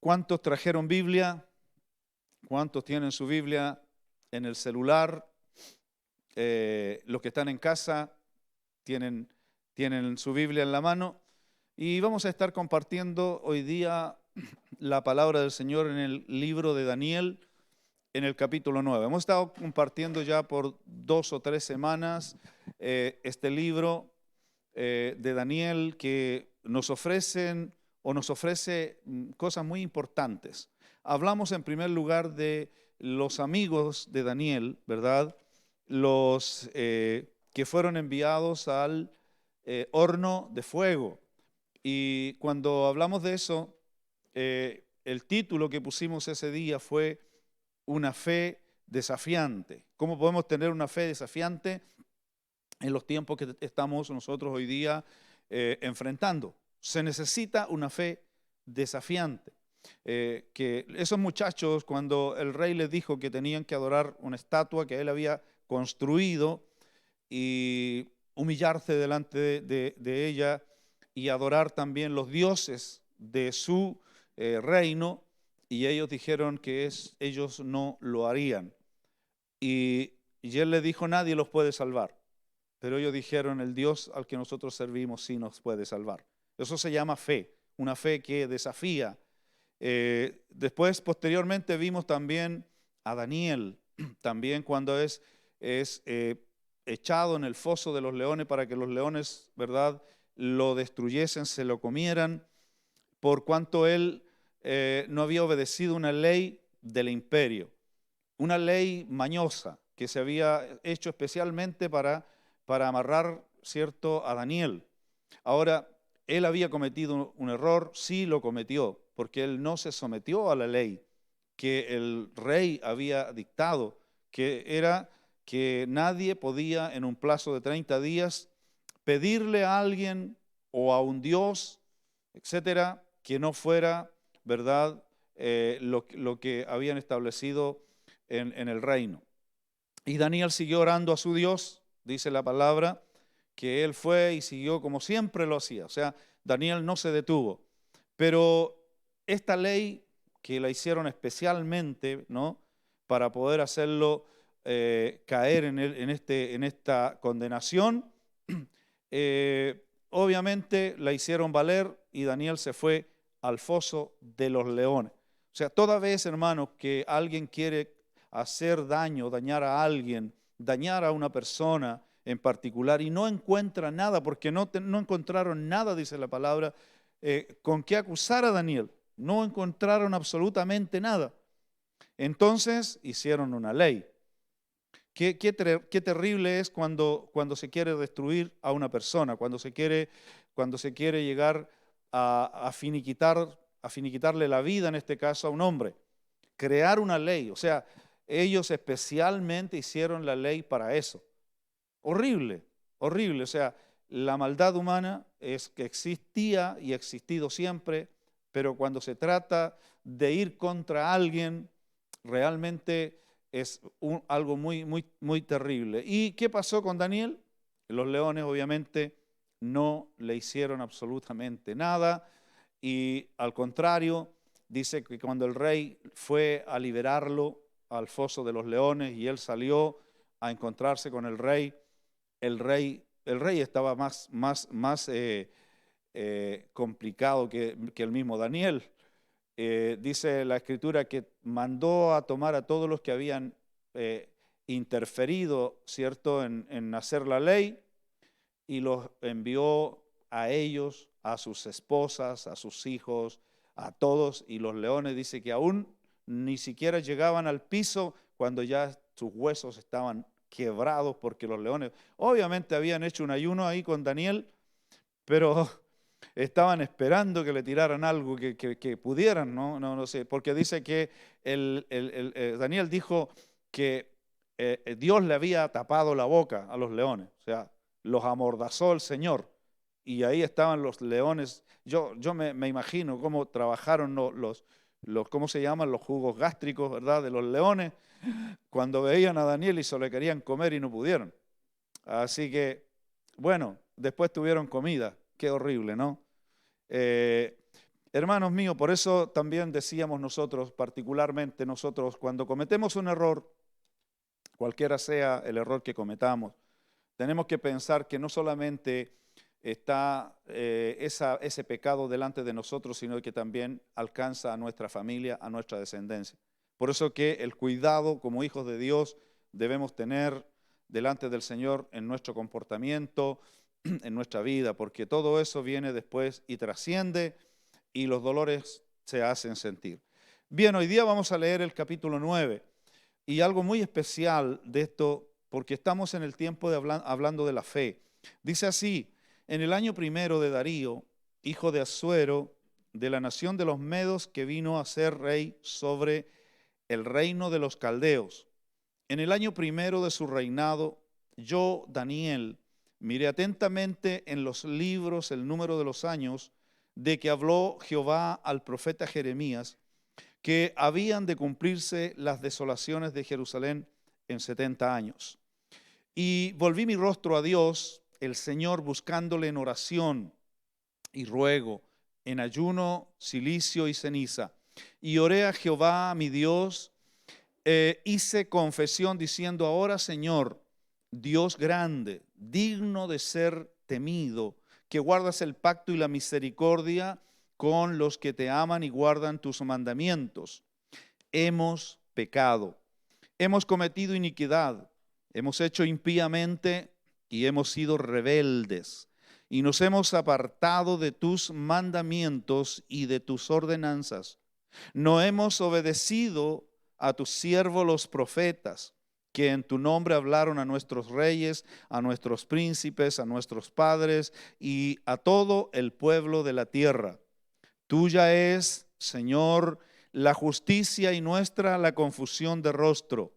¿Cuántos trajeron Biblia? ¿Cuántos tienen su Biblia en el celular? Los que están en casa tienen su Biblia en la mano. Y vamos a estar compartiendo hoy día la palabra del Señor en el libro de Daniel, en el capítulo 9. Hemos estado compartiendo ya por 2 o 3 semanas este libro de Daniel que nos ofrece cosas muy importantes. Hablamos en primer lugar de los amigos de Daniel, ¿verdad? Los que fueron enviados al horno de fuego. Y cuando hablamos de eso, el título que pusimos ese día fue Una fe desafiante. ¿Cómo podemos tener una fe desafiante en los tiempos que estamos nosotros hoy día enfrentando? Se necesita una fe desafiante. Que esos muchachos, cuando el rey les dijo que tenían que adorar una estatua que él había construido y humillarse delante de ella y adorar también los dioses de su reino, y ellos dijeron que ellos no lo harían. Y él les dijo, nadie los puede salvar. Pero ellos dijeron, el Dios al que nosotros servimos sí nos puede salvar. Eso se llama fe, una fe que desafía. Después, posteriormente, vimos también a Daniel, también cuando es echado en el foso de los leones para que los leones, ¿verdad?, lo destruyesen, se lo comieran, por cuanto él no había obedecido una ley del imperio, una ley mañosa que se había hecho especialmente para amarrar, ¿cierto?, a Daniel. Ahora, él había cometido un error, sí lo cometió, porque él no se sometió a la ley que el rey había dictado, que era que nadie podía en un plazo de 30 días pedirle a alguien o a un dios, etcétera, que no fuera, ¿verdad?, lo que habían establecido en el reino. Y Daniel siguió orando a su Dios, dice la palabra, que él fue y siguió como siempre lo hacía. O sea, Daniel no se detuvo. Pero esta ley que la hicieron especialmente, ¿no?, para poder hacerlo caer en esta condenación, obviamente la hicieron valer y Daniel se fue al foso de los leones. O sea, toda vez, hermanos, que alguien quiere hacer daño, dañar a alguien, dañar a una persona en particular y no encuentra nada, porque no encontraron nada, dice la palabra, con qué acusar a Daniel. No encontraron absolutamente nada. Entonces hicieron una ley. Qué terrible es cuando se quiere destruir a una persona, cuando se quiere llegar a finiquitarle la vida, en este caso a un hombre. Crear una ley, o sea, ellos especialmente hicieron la ley para eso. Horrible, horrible. O sea, la maldad humana es que existía y ha existido siempre, pero cuando se trata de ir contra alguien, realmente es algo muy, muy, muy terrible. ¿Y qué pasó con Daniel? Los leones obviamente no le hicieron absolutamente nada y al contrario, dice que cuando el rey fue a liberarlo al foso de los leones y él salió a encontrarse con el rey estaba más complicado que el mismo Daniel. Dice la Escritura que mandó a tomar a todos los que habían interferido, ¿cierto?, en hacer la ley y los envió a ellos, a sus esposas, a sus hijos, a todos. Y los leones, dice que aún ni siquiera llegaban al piso cuando ya sus huesos estaban quebrados, porque los leones obviamente habían hecho un ayuno ahí con Daniel, pero estaban esperando que le tiraran algo que pudieran, no sé, porque dice que Daniel dijo que Dios le había tapado la boca a los leones, o sea, los amordazó el Señor, y ahí estaban los leones. Yo me imagino cómo trabajaron ¿cómo se llaman? Los jugos gástricos, ¿verdad?, de los leones, cuando veían a Daniel y se lo querían comer y no pudieron. Así que, bueno, después tuvieron comida. Qué horrible, ¿no? Hermanos míos, por eso también decíamos nosotros, particularmente nosotros, cuando cometemos un error, cualquiera sea el error que cometamos, tenemos que pensar que no solamente está ese pecado delante de nosotros, sino que también alcanza a nuestra familia, a nuestra descendencia. Por eso que el cuidado como hijos de Dios debemos tener delante del Señor en nuestro comportamiento, en nuestra vida, porque todo eso viene después y trasciende y los dolores se hacen sentir. Bien, hoy día vamos a leer el capítulo 9 y algo muy especial de esto, porque estamos en el tiempo de hablando de la fe. Dice así: en el año primero de Darío, hijo de Asuero, de la nación de los Medos, que vino a ser rey sobre el reino de los caldeos. En el año primero de su reinado, yo, Daniel, miré atentamente en los libros el número de los años de que habló Jehová al profeta Jeremías, que habían de cumplirse las desolaciones de Jerusalén en 70 años. Y volví mi rostro a Dios, el Señor, buscándole en oración y ruego, en ayuno, cilicio y ceniza. Y oré a Jehová, mi Dios, hice confesión diciendo: ahora, Señor, Dios grande, digno de ser temido, que guardas el pacto y la misericordia con los que te aman y guardan tus mandamientos. Hemos pecado, hemos cometido iniquidad, hemos hecho impíamente y hemos sido rebeldes, y nos hemos apartado de tus mandamientos y de tus ordenanzas. No hemos obedecido a tus siervos los profetas, que en tu nombre hablaron a nuestros reyes, a nuestros príncipes, a nuestros padres y a todo el pueblo de la tierra. Tuya es, Señor, la justicia y nuestra la confusión de rostro.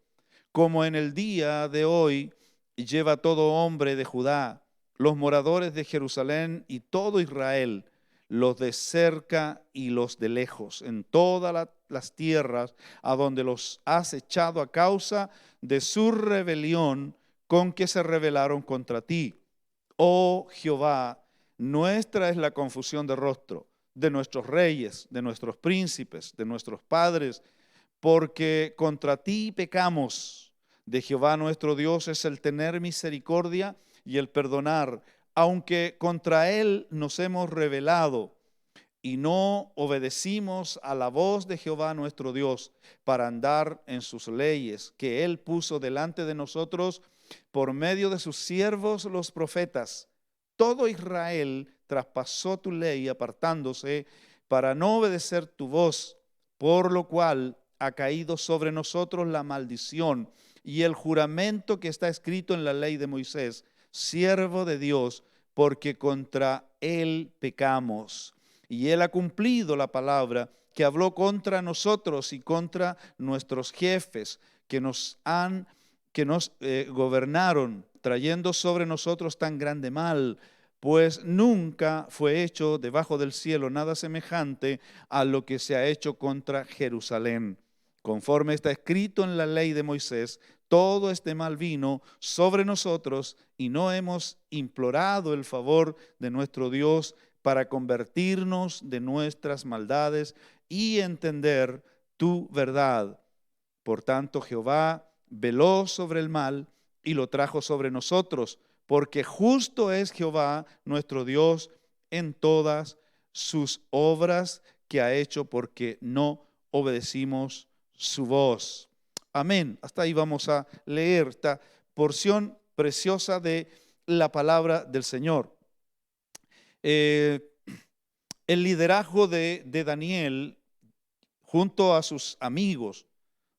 Como en el día de hoy lleva todo hombre de Judá, los moradores de Jerusalén y todo Israel, los de cerca y los de lejos, en todas las tierras a donde los has echado a causa de su rebelión con que se rebelaron contra ti. Oh Jehová, nuestra es la confusión de rostro, de nuestros reyes, de nuestros príncipes, de nuestros padres, porque contra ti pecamos. De Jehová nuestro Dios es el tener misericordia y el perdonar, aunque contra él nos hemos rebelado y no obedecimos a la voz de Jehová nuestro Dios para andar en sus leyes que él puso delante de nosotros por medio de sus siervos los profetas. Todo Israel traspasó tu ley apartándose para no obedecer tu voz, por lo cual ha caído sobre nosotros la maldición y el juramento que está escrito en la ley de Moisés, siervo de Dios, porque contra él pecamos. Y él ha cumplido la palabra que habló contra nosotros y contra nuestros jefes que nos gobernaron, trayendo sobre nosotros tan grande mal, pues nunca fue hecho debajo del cielo nada semejante a lo que se ha hecho contra Jerusalén. Conforme está escrito en la ley de Moisés, todo este mal vino sobre nosotros y no hemos implorado el favor de nuestro Dios para convertirnos de nuestras maldades y entender tu verdad. Por tanto, Jehová veló sobre el mal y lo trajo sobre nosotros, porque justo es Jehová nuestro Dios en todas sus obras que ha hecho, porque no obedecimos su voz. Amén. Hasta ahí vamos a leer esta porción preciosa de la palabra del Señor. El liderazgo de Daniel junto a sus amigos.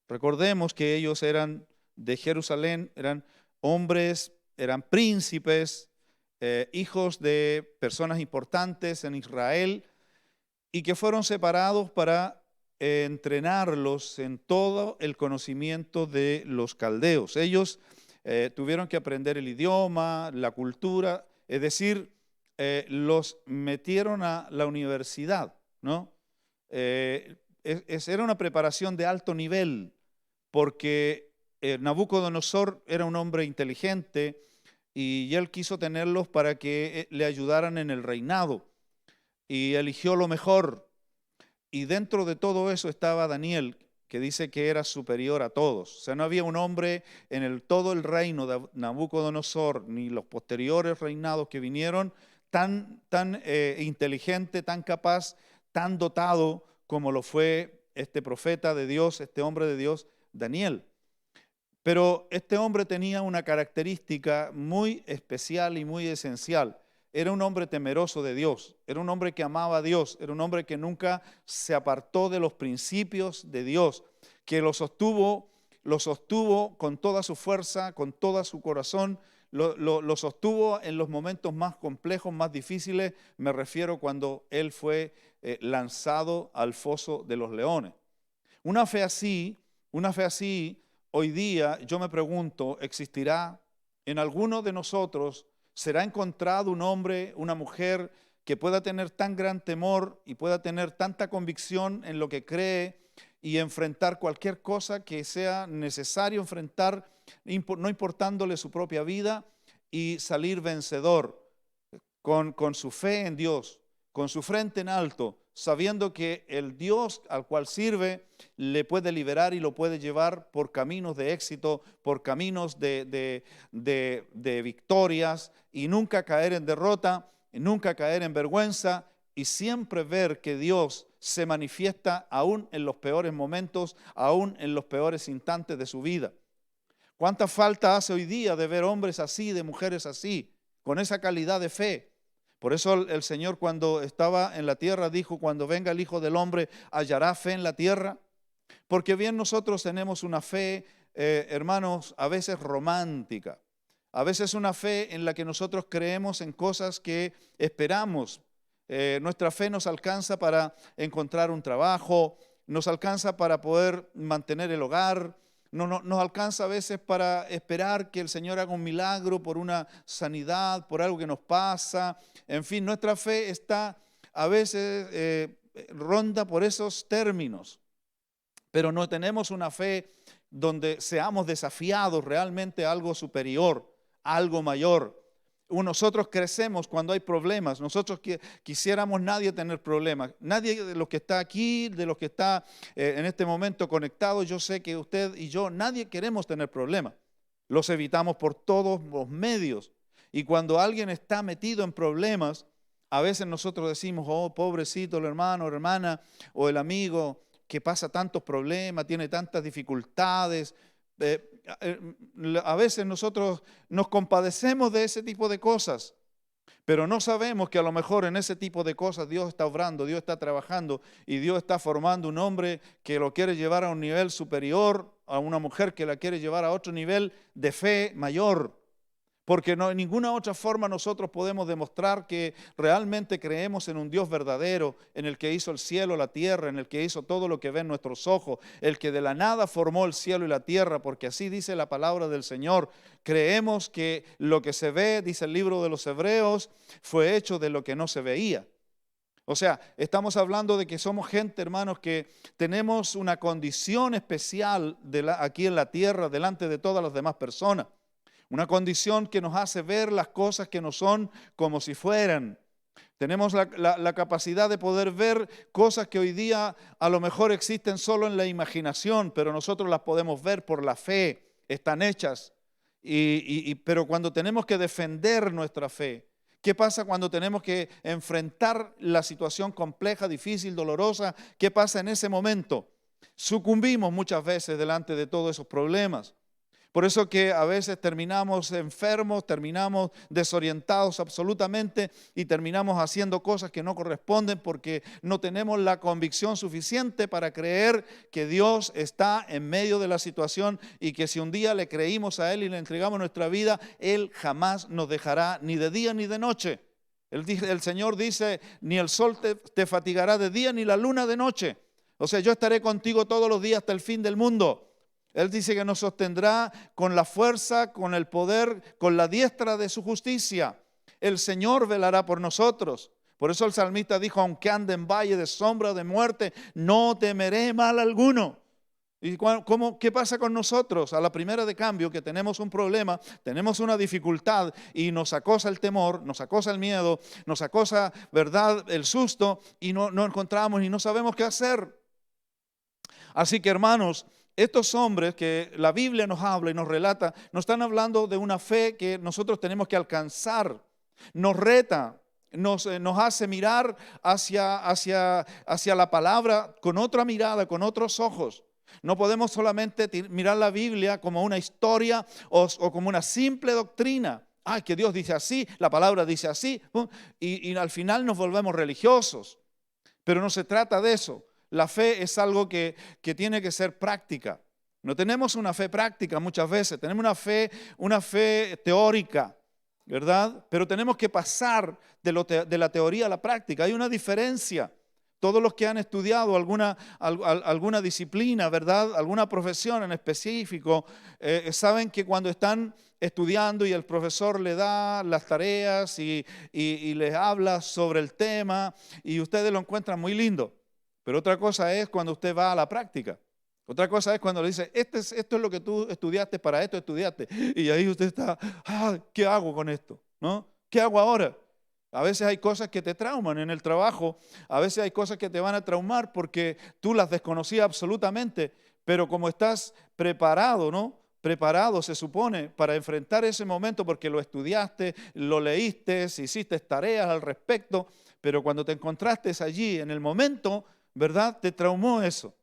Recordemos que ellos eran de Jerusalén, eran hombres, eran príncipes, hijos de personas importantes en Israel y que fueron separados para entrenarlos en todo el conocimiento de los caldeos. Ellos tuvieron que aprender el idioma, la cultura, es decir, los metieron a la universidad, ¿no? Era una preparación de alto nivel, porque Nabucodonosor era un hombre inteligente y él quiso tenerlos para que le ayudaran en el reinado y eligió lo mejor. Y dentro de todo eso estaba Daniel, que dice que era superior a todos. O sea, no había un hombre en todo el reino de Nabucodonosor, ni los posteriores reinados que vinieron, tan inteligente, tan capaz, tan dotado como lo fue este profeta de Dios, este hombre de Dios, Daniel. Pero este hombre tenía una característica muy especial y muy esencial. Era un hombre temeroso de Dios, era un hombre que amaba a Dios, era un hombre que nunca se apartó de los principios de Dios, que lo sostuvo con toda su fuerza, con todo su corazón, lo sostuvo en los momentos más complejos, más difíciles. Me refiero cuando él fue lanzado al foso de los leones. Una fe así, hoy día yo me pregunto, ¿existirá en alguno de nosotros? ¿Será encontrado un hombre, una mujer que pueda tener tan gran temor y pueda tener tanta convicción en lo que cree y enfrentar cualquier cosa que sea necesario enfrentar, no importándole su propia vida, y salir vencedor con su fe en Dios, con su frente en alto, sabiendo que el Dios al cual sirve le puede liberar y lo puede llevar por caminos de éxito, por caminos de victorias, y nunca caer en derrota, y nunca caer en vergüenza, y siempre ver que Dios se manifiesta aún en los peores momentos, aún en los peores instantes de su vida. ¿Cuánta falta hace hoy día de ver hombres así, de mujeres así, con esa calidad de fe? Por eso el Señor, cuando estaba en la tierra, dijo: cuando venga el Hijo del Hombre, ¿hallará fe en la tierra? Porque bien nosotros tenemos una fe, hermanos, a veces romántica, a veces una fe en la que nosotros creemos en cosas que esperamos. Nuestra fe nos alcanza para encontrar un trabajo, nos alcanza para poder mantener el hogar, nos alcanza a veces para esperar que el Señor haga un milagro por una sanidad, por algo que nos pasa. En fin, nuestra fe está a veces ronda por esos términos, pero no tenemos una fe donde seamos desafiados realmente a algo superior, a algo mayor. Nosotros crecemos cuando hay problemas. Nosotros quisiéramos nadie tener problemas. Nadie de los que está aquí, de los que está en este momento conectado, yo sé que usted y yo, nadie queremos tener problemas. Los evitamos por todos los medios. Y cuando alguien está metido en problemas, a veces nosotros decimos: oh, pobrecito el hermano o hermana o el amigo que pasa tantos problemas, tiene tantas dificultades. A veces nosotros nos compadecemos de ese tipo de cosas, pero no sabemos que a lo mejor en ese tipo de cosas Dios está obrando, Dios está trabajando y Dios está formando un hombre que lo quiere llevar a un nivel superior, a una mujer que la quiere llevar a otro nivel de fe mayor. Porque no, en ninguna otra forma nosotros podemos demostrar que realmente creemos en un Dios verdadero, en el que hizo el cielo, la tierra, en el que hizo todo lo que ven nuestros ojos, el que de la nada formó el cielo y la tierra, porque así dice la palabra del Señor. Creemos que lo que se ve, dice el libro de los Hebreos, fue hecho de lo que no se veía. O sea, estamos hablando de que somos gente, hermanos, que tenemos una condición especial aquí en la tierra delante de todas las demás personas. Una condición que nos hace ver las cosas que no son como si fueran. Tenemos la capacidad de poder ver cosas que hoy día a lo mejor existen solo en la imaginación, pero nosotros las podemos ver por la fe, están hechas. Pero cuando tenemos que defender nuestra fe, ¿qué pasa cuando tenemos que enfrentar la situación compleja, difícil, dolorosa? ¿Qué pasa en ese momento? Sucumbimos muchas veces delante de todos esos problemas. Por eso que a veces terminamos enfermos, terminamos desorientados absolutamente y terminamos haciendo cosas que no corresponden porque no tenemos la convicción suficiente para creer que Dios está en medio de la situación y que si un día le creímos a Él y le entregamos nuestra vida, Él jamás nos dejará ni de día ni de noche. El Señor dice: ni el sol te fatigará de día ni la luna de noche. O sea, yo estaré contigo todos los días hasta el fin del mundo. Él dice que nos sostendrá con la fuerza, con el poder, con la diestra de su justicia. El Señor velará por nosotros. Por eso el salmista dijo: aunque ande en valle de sombra de muerte, no temeré mal alguno. ¿Y qué pasa con nosotros? A la primera de cambio que tenemos un problema, tenemos una dificultad y nos acosa el temor, nos acosa el miedo, nos acosa, ¿verdad?, el susto y no encontramos y no sabemos qué hacer. Así que, hermanos, estos hombres que la Biblia nos habla y nos relata, nos están hablando de una fe que nosotros tenemos que alcanzar. Nos reta, nos hace mirar hacia la palabra con otra mirada, con otros ojos. No podemos solamente mirar la Biblia como una historia o como una simple doctrina. Ay, que Dios dice así, la palabra dice así, y al final nos volvemos religiosos. Pero no se trata de eso. La fe es algo que tiene que ser práctica. No tenemos una fe práctica muchas veces, tenemos una fe teórica, ¿verdad? Pero tenemos que pasar de la teoría a la práctica. Hay una diferencia. Todos los que han estudiado alguna disciplina, ¿verdad?, alguna profesión en específico, saben que cuando están estudiando y el profesor le da las tareas y les habla sobre el tema y ustedes lo encuentran muy lindo. Pero otra cosa es cuando usted va a la práctica. Otra cosa es cuando le dice, esto es lo que tú estudiaste, para esto estudiaste. Y ahí usted está, ¿qué hago con esto? ¿No? ¿Qué hago ahora? A veces hay cosas que te trauman en el trabajo, a veces hay cosas que te van a traumar porque tú las desconocías absolutamente, pero como estás preparado, ¿no? Preparado se supone para enfrentar ese momento porque lo estudiaste, lo leíste, hiciste tareas al respecto, pero cuando te encontraste allí en el momento, ¿verdad?, te traumó eso,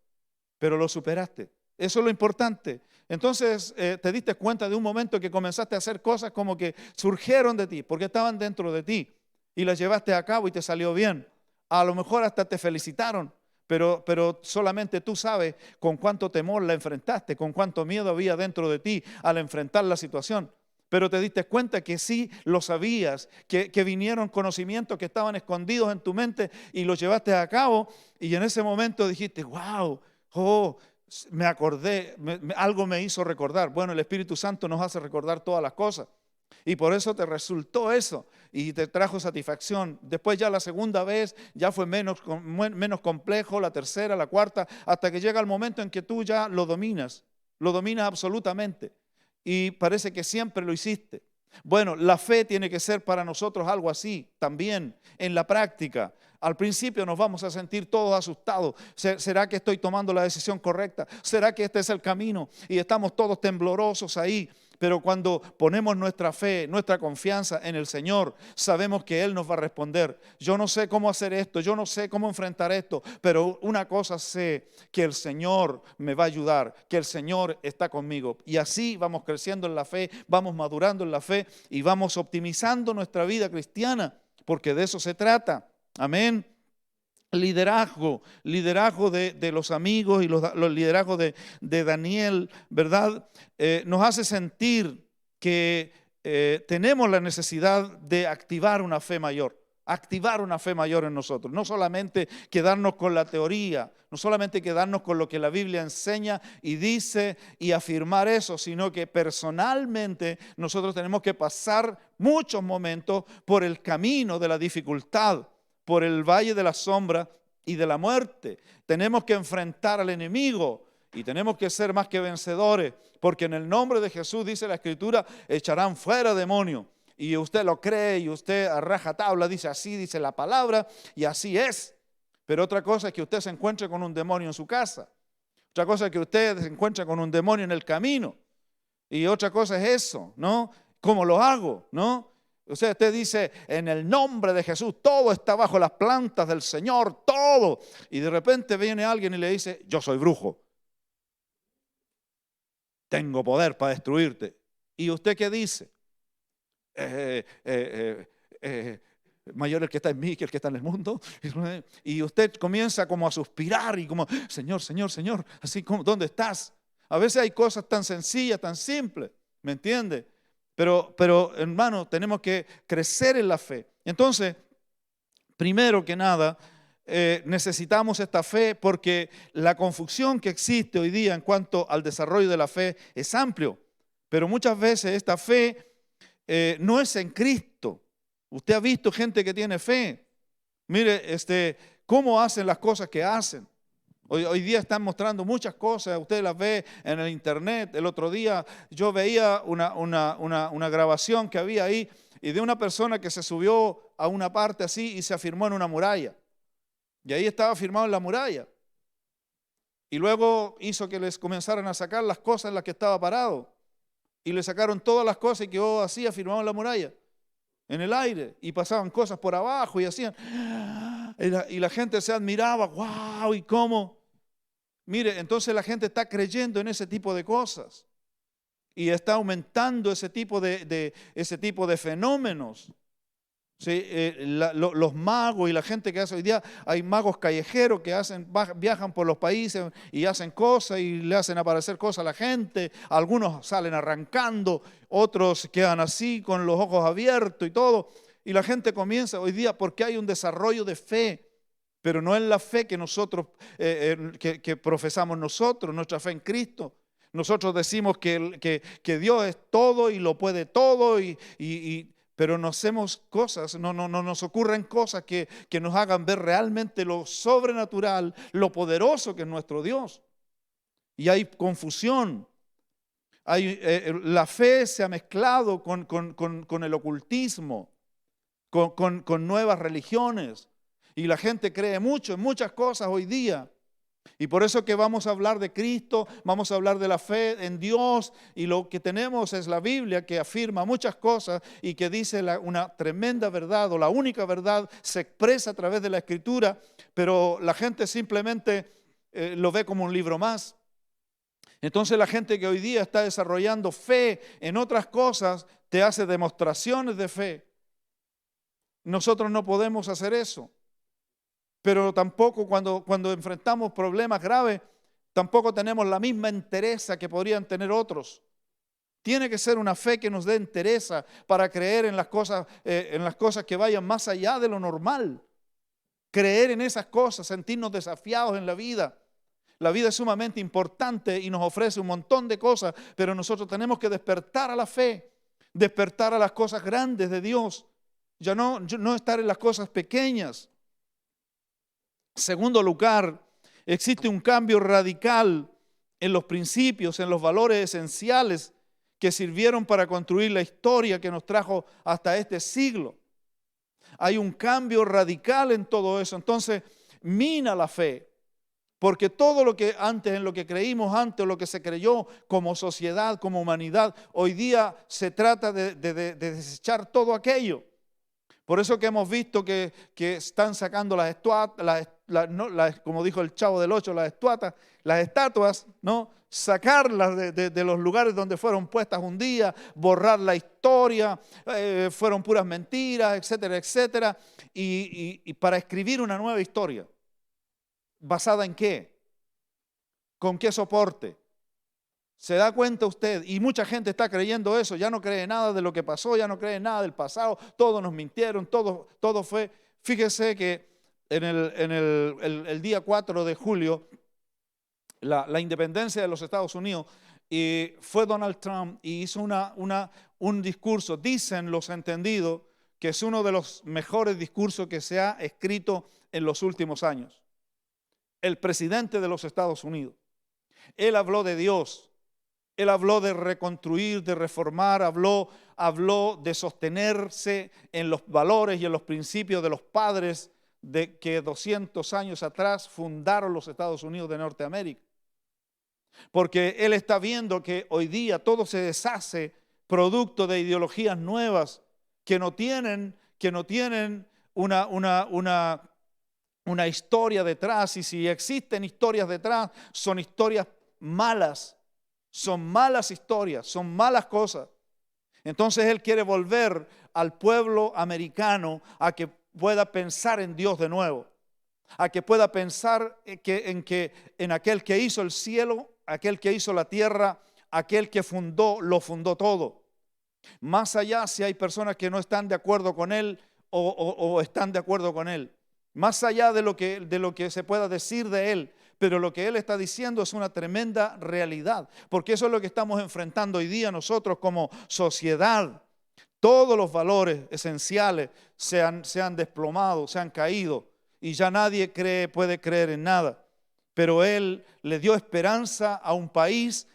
pero lo superaste. Eso es lo importante. Entonces te diste cuenta de un momento que comenzaste a hacer cosas como que surgieron de ti, porque estaban dentro de ti. Y las llevaste a cabo y te salió bien. A lo mejor hasta te felicitaron, pero solamente tú sabes con cuánto temor la enfrentaste, con cuánto miedo había dentro de ti al enfrentar la situación. Pero te diste cuenta que sí lo sabías, que vinieron conocimientos que estaban escondidos en tu mente y los llevaste a cabo. Y en ese momento dijiste, wow, me acordé, algo me hizo recordar. Bueno, el Espíritu Santo nos hace recordar todas las cosas. Y por eso te resultó eso y te trajo satisfacción. Después ya la segunda vez ya fue menos complejo, la tercera, la cuarta, hasta que llega el momento en que tú ya lo dominas absolutamente. Y parece que siempre lo hiciste. Bueno, la fe tiene que ser para nosotros algo así también en la práctica. Al principio nos vamos a sentir todos asustados. ¿Será que estoy tomando la decisión correcta? ¿Será que este es el camino? Y estamos todos temblorosos ahí. Pero cuando ponemos nuestra fe, nuestra confianza en el Señor, sabemos que Él nos va a responder. Yo no sé cómo hacer esto, yo no sé cómo enfrentar esto, pero una cosa sé, que el Señor me va a ayudar, que el Señor está conmigo. Y así vamos creciendo en la fe, vamos madurando en la fe y vamos optimizando nuestra vida cristiana, porque de eso se trata. Amén. Liderazgo de los amigos y los liderazgos de Daniel, ¿verdad? Nos hace sentir que tenemos la necesidad de activar una fe mayor en nosotros. No solamente quedarnos con la teoría, no solamente quedarnos con lo que la Biblia enseña y dice y afirmar eso, sino que personalmente nosotros tenemos que pasar muchos momentos por el camino de la dificultad, por el valle de la sombra y de la muerte. Tenemos que enfrentar al enemigo y tenemos que ser más que vencedores, porque en el nombre de Jesús, dice la Escritura, echarán fuera demonios. Y usted lo cree y usted a rajatabla dice así, dice la palabra, y así es. Pero otra cosa es que usted se encuentre con un demonio en su casa. Otra cosa es que usted se encuentre con un demonio en el camino. Y otra cosa es eso, ¿no? ¿Cómo lo hago? ¿No? O sea, usted dice, en el nombre de Jesús, todo está bajo las plantas del Señor, todo. Y de repente viene alguien y le dice, yo soy brujo. Tengo poder para destruirte. ¿Y usted qué dice? Mayor el que está en mí que el que está en el mundo. Y usted comienza como a suspirar y como, Señor, Señor, Señor, así como, ¿dónde estás? A veces hay cosas tan sencillas, tan simples, ¿me entiende? Pero hermano, tenemos que crecer en la fe. Entonces, primero que nada, necesitamos esta fe porque la confusión que existe hoy día en cuanto al desarrollo de la fe es amplio. Pero muchas veces esta fe no es en Cristo. Usted ha visto gente que tiene fe. Mire, cómo hacen las cosas que hacen. Hoy día están mostrando muchas cosas, usted las ve en el internet. El otro día yo veía una grabación que había ahí y de una persona que se subió a una parte así y se afirmó en una muralla. Y ahí estaba firmado en la muralla. Y luego hizo que les comenzaran a sacar las cosas en las que estaba parado. Y le sacaron todas las cosas y quedó así afirmado en la muralla, en el aire. Y pasaban cosas por abajo y hacían. Y la gente se admiraba. ¡Wow! ¿Y cómo? Mire, entonces la gente está creyendo en ese tipo de cosas. Y está aumentando ese tipo de fenómenos. Sí, los magos y la gente que hace hoy día, hay magos callejeros que viajan por los países y hacen cosas y le hacen aparecer cosas a la gente. Algunos salen arrancando, otros quedan así con los ojos abiertos y todo. Y la gente comienza hoy día porque hay un desarrollo de fe, pero no es la fe que nosotros, que profesamos nosotros, nuestra fe en Cristo. Nosotros decimos que Dios es todo y lo puede todo pero no hacemos cosas, no nos ocurren cosas que nos hagan ver realmente lo sobrenatural, lo poderoso que es nuestro Dios. Y hay confusión. La fe se ha mezclado con el ocultismo, con nuevas religiones. Y la gente cree mucho en muchas cosas hoy día. Y por eso que vamos a hablar de Cristo, vamos a hablar de la fe en Dios, y lo que tenemos es la Biblia que afirma muchas cosas y que dice una tremenda verdad, o la única verdad se expresa a través de la Escritura, pero la gente simplemente lo ve como un libro más. Entonces la gente que hoy día está desarrollando fe en otras cosas te hace demostraciones de fe. Nosotros no podemos hacer eso. Pero tampoco cuando enfrentamos problemas graves, tampoco tenemos la misma entereza que podrían tener otros. Tiene que ser una fe que nos dé entereza para creer en las cosas que vayan más allá de lo normal. Creer en esas cosas, sentirnos desafiados en la vida. La vida es sumamente importante y nos ofrece un montón de cosas, pero nosotros tenemos que despertar a la fe, despertar a las cosas grandes de Dios, ya no estar en las cosas pequeñas. Segundo lugar, existe un cambio radical en los principios, en los valores esenciales que sirvieron para construir la historia que nos trajo hasta este siglo. Hay un cambio radical en todo eso. Entonces, mina la fe, porque todo lo que antes, en lo que creímos antes, o lo que se creyó como sociedad, como humanidad, hoy día se trata de desechar todo aquello. Por eso que hemos visto que están sacando las estatuas, como dijo el Chavo del Ocho, las estatuas, ¿no? Sacarlas de los lugares donde fueron puestas un día, borrar la historia, fueron puras mentiras, etcétera, etcétera, y para escribir una nueva historia. ¿Basada en qué? ¿Con qué soporte? ¿Se da cuenta usted? Y mucha gente está creyendo eso, ya no cree nada de lo que pasó, ya no cree nada del pasado, todos nos mintieron, todo fue. Fíjese que en el día 4 de julio, la independencia de los Estados Unidos, y fue Donald Trump y hizo un discurso, dicen los entendidos, que es uno de los mejores discursos que se ha escrito en los últimos años. El presidente de los Estados Unidos, él habló de Dios. Él habló de reconstruir, de reformar, habló de sostenerse en los valores y en los principios de los padres de que 200 años atrás fundaron los Estados Unidos de Norteamérica. Porque él está viendo que hoy día todo se deshace producto de ideologías nuevas que no tienen una historia detrás, y si existen historias detrás, son historias malas. Son malas historias, son malas cosas. Entonces él quiere volver al pueblo americano a que pueda pensar en Dios de nuevo, a que pueda pensar en aquel que hizo el cielo, aquel que hizo la tierra, aquel que lo fundó todo. Más allá si hay personas que no están de acuerdo con él o están de acuerdo con él, más allá de lo que se pueda decir de él. Pero lo que él está diciendo es una tremenda realidad, porque eso es lo que estamos enfrentando hoy día nosotros como sociedad. Todos los valores esenciales se han desplomado, se han caído, y ya nadie puede creer en nada. pero Él le dio esperanza a un país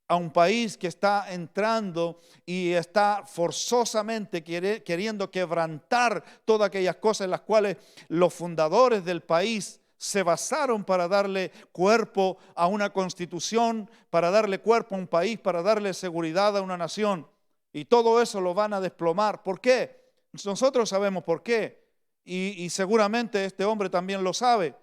que está entrando y está forzosamente queriendo quebrantar todas aquellas cosas en las cuales los fundadores del país se basaron para darle cuerpo a una constitución, para darle cuerpo a un país, para darle seguridad a una nación. Y todo eso lo van a desplomar. ¿Por qué? Nosotros sabemos por qué. Y seguramente este hombre también lo sabe.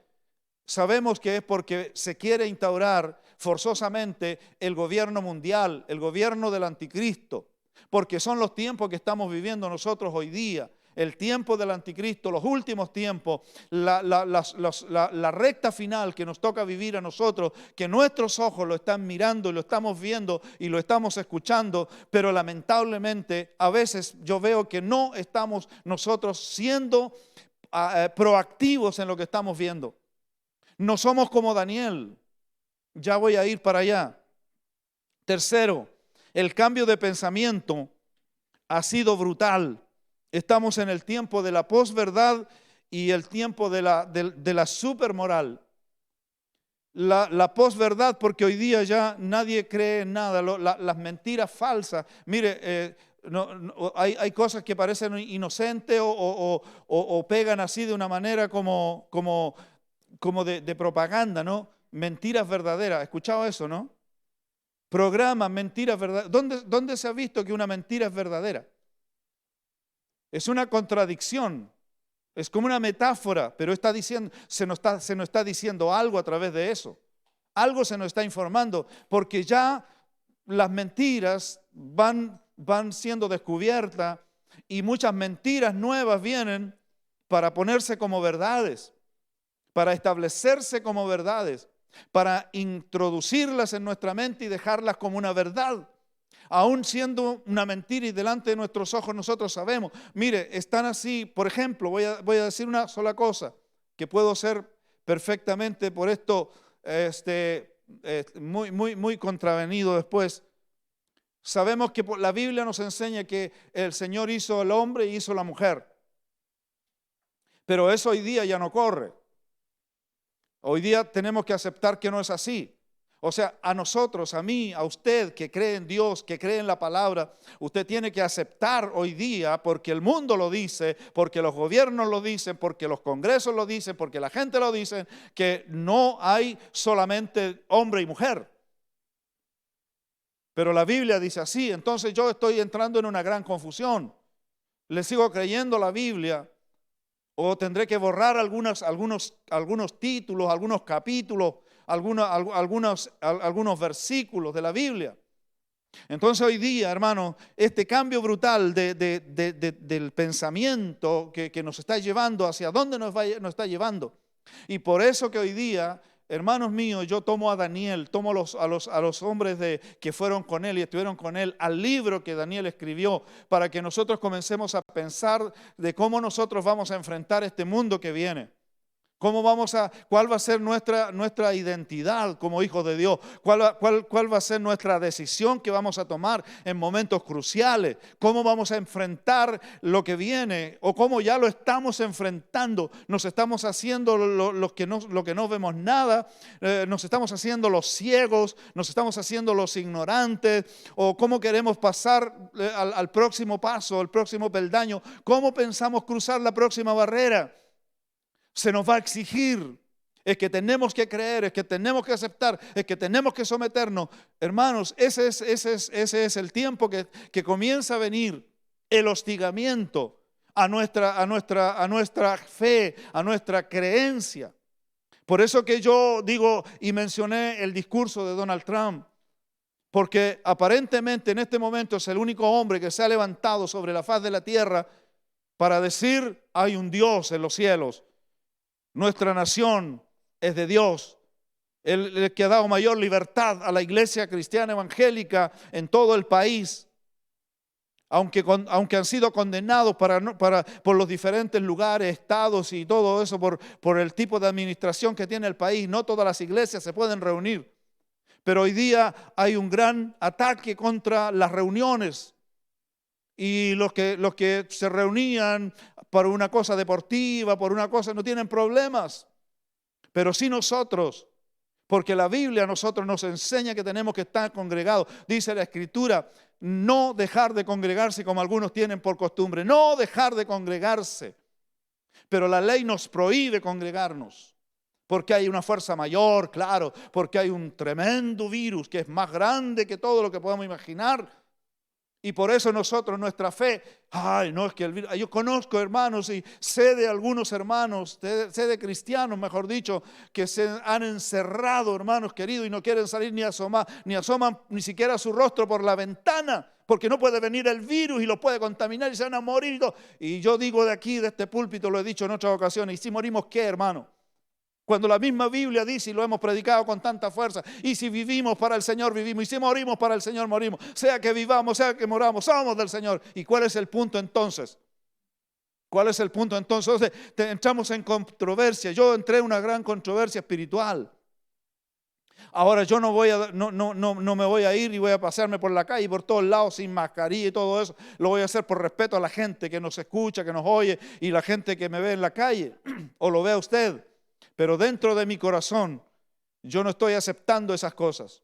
Sabemos que es porque se quiere instaurar forzosamente el gobierno mundial, el gobierno del anticristo, porque son los tiempos que estamos viviendo nosotros hoy día, el tiempo del anticristo, los últimos tiempos, la recta final que nos toca vivir a nosotros, que nuestros ojos lo están mirando y lo estamos viendo y lo estamos escuchando, pero lamentablemente a veces yo veo que no estamos nosotros siendo proactivos en lo que estamos viendo. No somos como Daniel. Ya voy a ir para allá. Tercero, el cambio de pensamiento ha sido brutal. Estamos en el tiempo de la posverdad y el tiempo de la supermoral. La posverdad, porque hoy día ya nadie cree en nada, las mentiras falsas. Mire, hay cosas que parecen inocentes o pegan así de una manera como de propaganda, ¿no? Mentiras verdaderas. ¿Has escuchado eso, no? Programas, mentiras verdaderas. ¿Dónde se ha visto que una mentira es verdadera? Es una contradicción. Es como una metáfora, pero se nos está diciendo algo a través de eso. Algo se nos está informando, porque ya las mentiras van siendo descubiertas y muchas mentiras nuevas vienen para ponerse como verdades, para establecerse como verdades, para introducirlas en nuestra mente y dejarlas como una verdad. Aún siendo una mentira y delante de nuestros ojos nosotros sabemos, mire, están así, por ejemplo, voy a decir una sola cosa, que puedo ser perfectamente por esto muy contravenido después. Sabemos que la Biblia nos enseña que el Señor hizo al hombre y hizo la mujer, pero eso hoy día ya no corre. Hoy día tenemos que aceptar que no es así. O sea, a nosotros, a mí, a usted que cree en Dios, que cree en la palabra, usted tiene que aceptar hoy día, porque el mundo lo dice, porque los gobiernos lo dicen, porque los congresos lo dicen, porque la gente lo dice, que no hay solamente hombre y mujer. Pero la Biblia dice así, entonces yo estoy entrando en una gran confusión. ¿Le sigo creyendo la Biblia? ¿O tendré que borrar algunos títulos, algunos capítulos, algunos versículos de la Biblia? Entonces hoy día, hermano, este cambio brutal del pensamiento que nos está llevando, ¿hacia dónde nos está llevando? Y por eso que hoy día, hermanos míos, yo tomo a Daniel, tomo a los hombres que fueron con él y estuvieron con él, al libro que Daniel escribió, para que nosotros comencemos a pensar de cómo nosotros vamos a enfrentar este mundo que viene. ¿Cuál va a ser nuestra identidad como hijos de Dios? ¿Cuál va a ser nuestra decisión que vamos a tomar en momentos cruciales? ¿Cómo vamos a enfrentar lo que viene? ¿O cómo ya lo estamos enfrentando? ¿Nos estamos haciendo lo que no vemos nada? ¿Nos estamos haciendo los ciegos? ¿Nos estamos haciendo los ignorantes? ¿O cómo queremos pasar al próximo paso, al próximo peldaño? ¿Cómo pensamos cruzar la próxima barrera? Se nos va a exigir, es que tenemos que creer, es que tenemos que aceptar, es que tenemos que someternos. Hermanos, ese es el tiempo que comienza a venir el hostigamiento a nuestra fe, a nuestra creencia. Por eso que yo digo y mencioné el discurso de Donald Trump, porque aparentemente en este momento es el único hombre que se ha levantado sobre la faz de la tierra para decir, hay un Dios en los cielos. Nuestra nación es de Dios, el que ha dado mayor libertad a la iglesia cristiana evangélica en todo el país, aunque han sido condenados por los diferentes lugares, estados y todo eso, por el tipo de administración que tiene el país. No todas las iglesias se pueden reunir, pero hoy día hay un gran ataque contra las reuniones. Y los que se reunían por una cosa deportiva, por una cosa, no tienen problemas. Pero sí nosotros, Porque la Biblia a nosotros nos enseña que tenemos que estar congregados. Dice la Escritura, no dejar de congregarse como algunos tienen por costumbre. No dejar de congregarse. Pero la ley nos prohíbe congregarnos. Porque hay una fuerza mayor, claro. Porque hay un tremendo virus que es más grande que todo lo que podamos imaginar. Y por eso nosotros, nuestra fe, no es que el virus. Yo conozco hermanos y sé de algunos hermanos, sé de cristianos, mejor dicho, que se han encerrado, hermanos queridos, y no quieren salir ni asoman ni siquiera su rostro por la ventana, porque no puede venir el virus y los puede contaminar y se van a morir. Y yo digo de aquí, de este púlpito, lo he dicho en otras ocasiones, ¿y si morimos qué, hermano? Cuando la misma Biblia dice, y lo hemos predicado con tanta fuerza, y si vivimos para el Señor, vivimos, y si morimos para el Señor, morimos. Sea que vivamos, sea que moramos, somos del Señor. ¿Y cuál es el punto entonces? ¿Cuál es el punto entonces? Entramos en controversia. Yo entré en una gran controversia espiritual. Ahora yo no me voy a ir y voy a pasearme por la calle, por todos lados, sin mascarilla y todo eso. Lo voy a hacer por respeto a la gente que nos escucha, que nos oye, y la gente que me ve en la calle, o lo ve a usted. Pero dentro de mi corazón, yo no estoy aceptando esas cosas.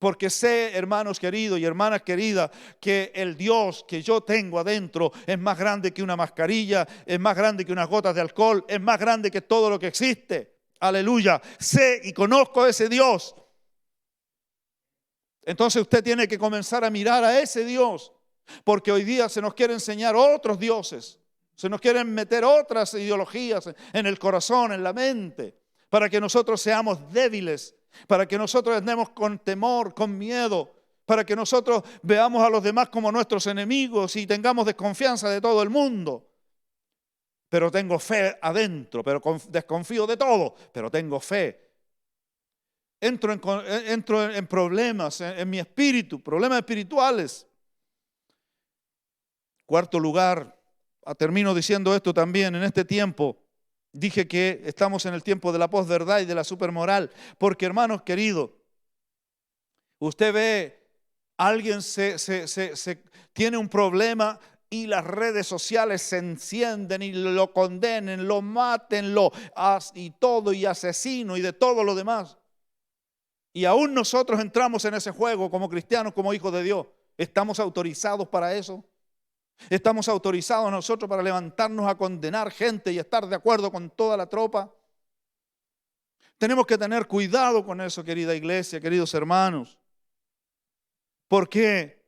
Porque sé, hermanos queridos y hermanas queridas, que el Dios que yo tengo adentro es más grande que una mascarilla, es más grande que unas gotas de alcohol, es más grande que todo lo que existe. Aleluya. Sé y conozco a ese Dios. Entonces usted tiene que comenzar a mirar a ese Dios. Porque hoy día se nos quiere enseñar otros dioses. Se nos quieren meter otras ideologías en el corazón, en la mente, para que nosotros seamos débiles, para que nosotros andemos con temor, con miedo, para que nosotros veamos a los demás como nuestros enemigos y tengamos desconfianza de todo el mundo. Pero tengo fe adentro, pero desconfío de todo, pero tengo fe. Entro en problemas, en mi espíritu, problemas espirituales. Cuarto lugar. Termino diciendo esto también, en este tiempo, dije que estamos en el tiempo de la posverdad y de la supermoral, porque hermanos queridos, usted ve, alguien tiene un problema y las redes sociales se encienden y lo condenen, lo maten, y todo, y asesino y de todo lo demás. Y aún nosotros entramos en ese juego como cristianos, como hijos de Dios. ¿Estamos autorizados para eso? ¿Estamos autorizados nosotros para levantarnos a condenar gente y estar de acuerdo con toda la tropa? Tenemos que tener cuidado con eso, querida iglesia, queridos hermanos. ¿Por qué?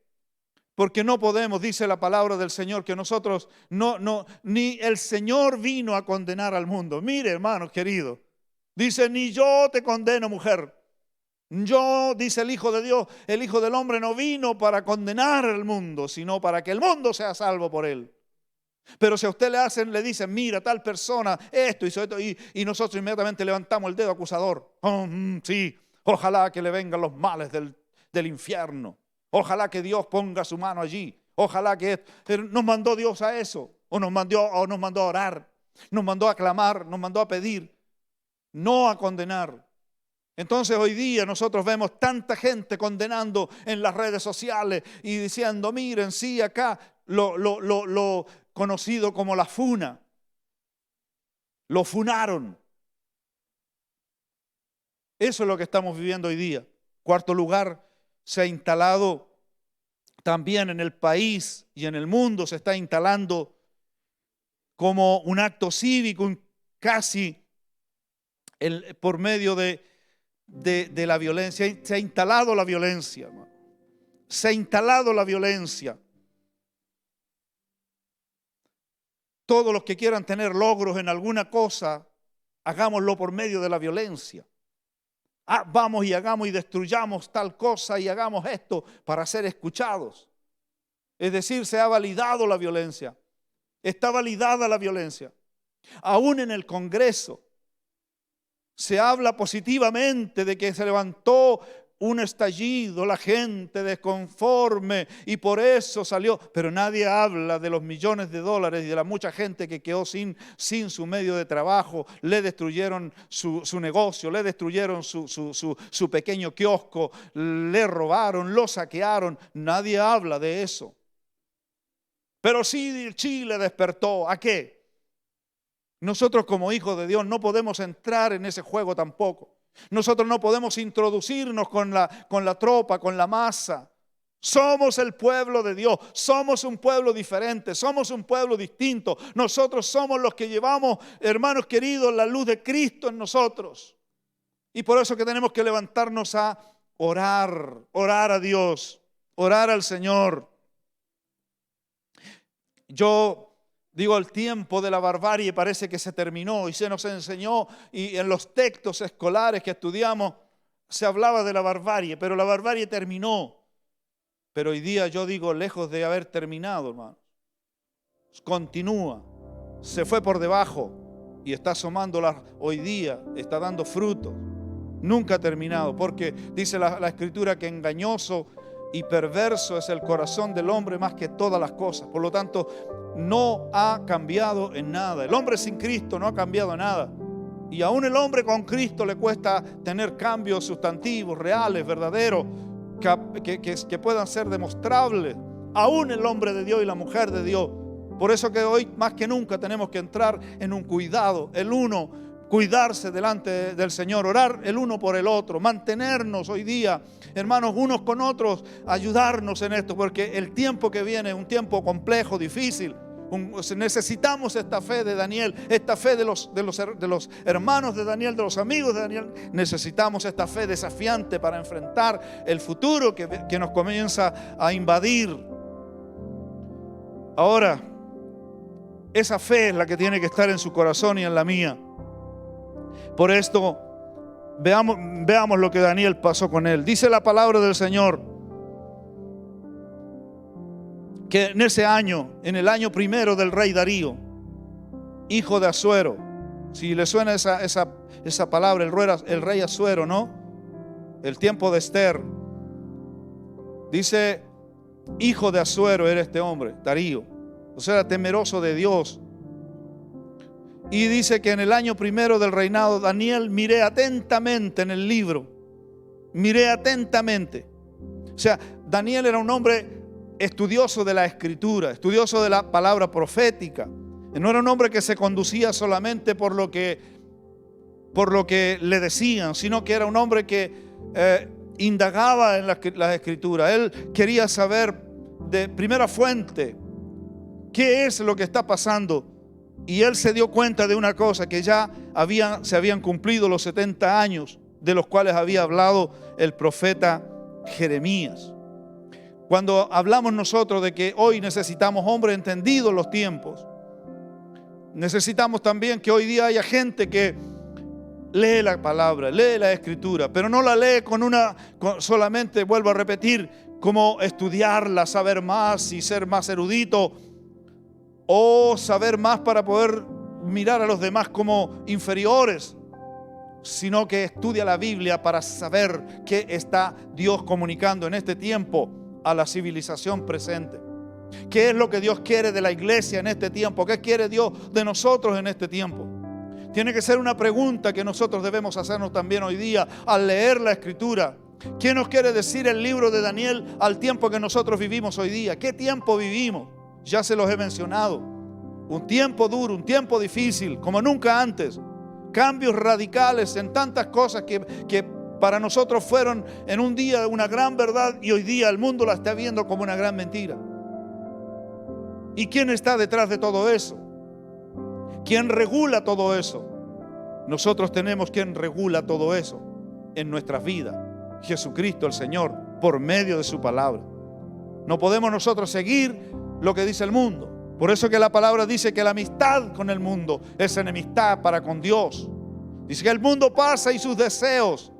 Porque no podemos, dice la palabra del Señor, que nosotros ni el Señor vino a condenar al mundo. Mire, hermanos queridos, dice, ni yo te condeno, mujer. Yo, dice el Hijo de Dios, el Hijo del Hombre no vino para condenar al mundo, sino para que el mundo sea salvo por él. Pero si a usted le dicen, mira, tal persona, esto hizo esto, y nosotros inmediatamente levantamos el dedo acusador. Sí, ojalá que le vengan los males del infierno. Ojalá que Dios ponga su mano allí. Ojalá que nos mandó Dios a eso, o nos mandó a orar, nos mandó a clamar, nos mandó a pedir, no a condenar. Entonces hoy día nosotros vemos tanta gente condenando en las redes sociales y diciendo, miren, sí, acá lo conocido como la funa. Lo funaron. Eso es lo que estamos viviendo hoy día. Cuarto lugar, se ha instalado también en el país y en el mundo, se está instalando como un acto cívico casi por medio de la violencia. Se ha instalado la violencia, hermano. Se ha instalado la violencia. Todos los que quieran tener logros en alguna cosa, hagámoslo por medio de la violencia. Vamos y hagamos y destruyamos tal cosa y hagamos esto para ser escuchados. Es decir, se ha validado la violencia. Está validada la violencia. Aún en el Congreso se habla positivamente de que se levantó un estallido, la gente desconforme y por eso salió. Pero nadie habla de los millones de dólares y de la mucha gente que quedó sin su medio de trabajo. Le destruyeron su negocio, le destruyeron su pequeño kiosco, le robaron, lo saquearon. Nadie habla de eso. Pero sí Chile despertó. ¿A qué? Nosotros como hijos de Dios no podemos entrar en ese juego tampoco. Nosotros no podemos introducirnos con la tropa, con la masa. Somos el pueblo de Dios, somos un pueblo diferente, somos un pueblo distinto. Nosotros somos los que llevamos, hermanos queridos, la luz de Cristo en nosotros. Y por eso que tenemos que levantarnos a orar, orar a Dios, orar al Señor. Yo digo, el tiempo de la barbarie parece que se terminó y se nos enseñó, y en los textos escolares que estudiamos se hablaba de la barbarie, pero la barbarie terminó. Pero hoy día yo digo, lejos de haber terminado, hermano, continúa, se fue por debajo y está asomándola hoy día, está dando frutos. Nunca ha terminado, porque dice la Escritura que engañoso y perverso es el corazón del hombre más que todas las cosas. Por lo tanto, no ha cambiado en nada. El hombre sin Cristo no ha cambiado en nada. Y aún el hombre con Cristo le cuesta tener cambios sustantivos, reales, verdaderos, que puedan ser demostrables. Aún el hombre de Dios y la mujer de Dios. Por eso que hoy más que nunca tenemos que entrar en un cuidado, el uno, cuidarse delante del Señor, orar el uno por el otro, mantenernos hoy día, hermanos, unos con otros, ayudarnos en esto, porque el tiempo que viene es un tiempo complejo, difícil. Necesitamos esta fe de Daniel, esta fe de los hermanos de Daniel, de los amigos de Daniel. Necesitamos esta fe desafiante para enfrentar el futuro que nos comienza a invadir. Ahora, esa fe es la que tiene que estar en su corazón y en la mía. Por esto, veamos lo que Daniel pasó con él. Dice la palabra del Señor que en ese año, en el año primero del rey Darío, hijo de Asuero, si le suena esa palabra, el rey Asuero, ¿no? El tiempo de Esther. Dice, hijo de Asuero era este hombre, Darío. O sea, era temeroso de Dios. Y dice que en el año primero del reinado, Daniel, miré atentamente en el libro. Miré atentamente. O sea, Daniel era un hombre estudioso de la Escritura, estudioso de la palabra profética. No era un hombre que se conducía solamente por lo que le decían, sino que era un hombre que indagaba en las Escrituras. Él quería saber de primera fuente qué es lo que está pasando. Y él se dio cuenta de una cosa, que ya se habían cumplido los 70 años de los cuales había hablado el profeta Jeremías. Cuando hablamos nosotros de que hoy necesitamos hombres entendidos en los tiempos, necesitamos también que hoy día haya gente que lee la palabra, lee la Escritura, pero no la lee solamente, vuelvo a repetir, como estudiarla, saber más y ser más erudito, o saber más para poder mirar a los demás como inferiores, sino que estudia la Biblia para saber qué está Dios comunicando en este tiempo a la civilización presente. ¿Qué es lo que Dios quiere de la iglesia en este tiempo? ¿Qué quiere Dios de nosotros en este tiempo? Tiene que ser una pregunta que nosotros debemos hacernos también hoy día al leer la Escritura. ¿Qué nos quiere decir el libro de Daniel al tiempo que nosotros vivimos hoy día? ¿Qué tiempo vivimos? Ya se los he mencionado. Un tiempo duro, un tiempo difícil, como nunca antes. Cambios radicales en tantas cosas que para nosotros fueron en un día una gran verdad y hoy día el mundo la está viendo como una gran mentira. ¿Y quién está detrás de todo eso? ¿Quién regula todo eso? Nosotros tenemos quien regula todo eso en nuestras vidas. Jesucristo el Señor, por medio de su palabra. No podemos nosotros seguir lo que dice el mundo. Por eso que la palabra dice que la amistad con el mundo es enemistad para con Dios. Dice que el mundo pasa y sus deseos,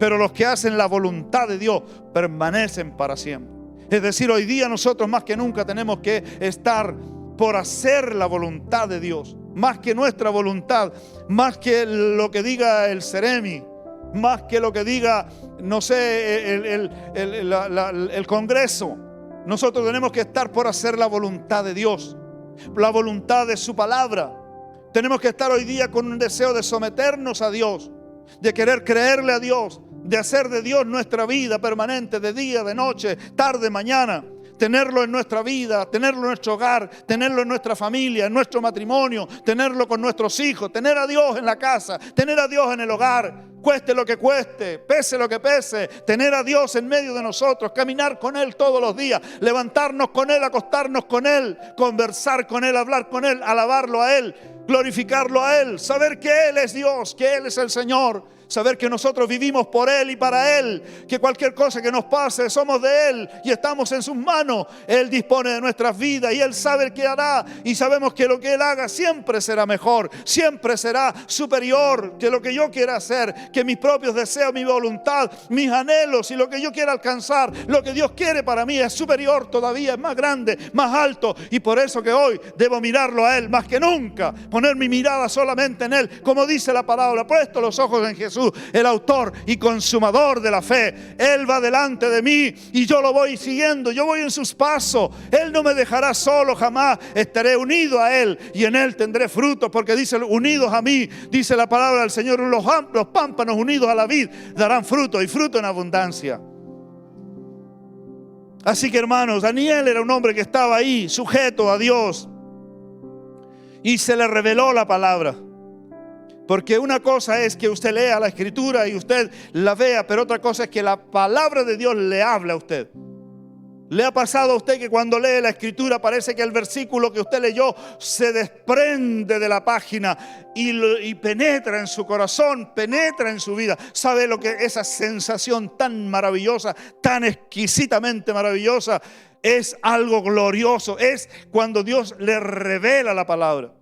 pero los que hacen la voluntad de Dios permanecen para siempre. Es decir, hoy día nosotros más que nunca tenemos que estar por hacer la voluntad de Dios, más que nuestra voluntad, más que lo que diga el Ceremi, más que lo que diga, no sé, el Congreso. Nosotros tenemos que estar por hacer la voluntad de Dios, la voluntad de su palabra. Tenemos que estar hoy día con un deseo de someternos a Dios, de querer creerle a Dios, de hacer de Dios nuestra vida permanente, de día, de noche, tarde, mañana. Tenerlo en nuestra vida, tenerlo en nuestro hogar, tenerlo en nuestra familia, en nuestro matrimonio, tenerlo con nuestros hijos, tener a Dios en la casa, tener a Dios en el hogar. cueste lo que cueste, pese lo que pese, tener a Dios en medio de nosotros, caminar con Él todos los días, levantarnos con Él, acostarnos con Él, conversar con Él, hablar con Él, alabarlo a Él, glorificarlo a Él, saber que Él es Dios, que Él es el Señor. Saber que nosotros vivimos por Él y para Él, que cualquier cosa que nos pase somos de Él y estamos en sus manos. Él dispone de nuestras vidas y Él sabe qué hará, y sabemos que lo que Él haga siempre será mejor, siempre será superior que lo que yo quiera hacer, que mis propios deseos, mi voluntad, mis anhelos y lo que yo quiera alcanzar, lo que Dios quiere para mí es superior todavía, es más grande, más alto, y por eso que hoy debo mirarlo a Él más que nunca, poner mi mirada solamente en Él, como dice la palabra, puesto los ojos en Jesús, el autor y consumador de la fe. Él va delante de mí y yo lo voy siguiendo, yo voy en sus pasos. Él no me dejará solo jamás, estaré unido a Él y en Él tendré frutos, porque dice, unidos a mí, dice la palabra del Señor, los pámpanos unidos a la vid darán fruto, y fruto en abundancia. Así que, hermanos, Daniel era un hombre que estaba ahí sujeto a Dios y se le reveló la palabra. Porque una cosa es que usted lea la Escritura y usted la vea, pero otra cosa es que la palabra de Dios le habla a usted. ¿Le ha pasado a usted que cuando lee la Escritura parece que el versículo que usted leyó se desprende de la página y penetra en su corazón, penetra en su vida? ¿Sabe lo que esa sensación tan maravillosa, tan exquisitamente maravillosa? Es algo glorioso, es cuando Dios le revela la palabra.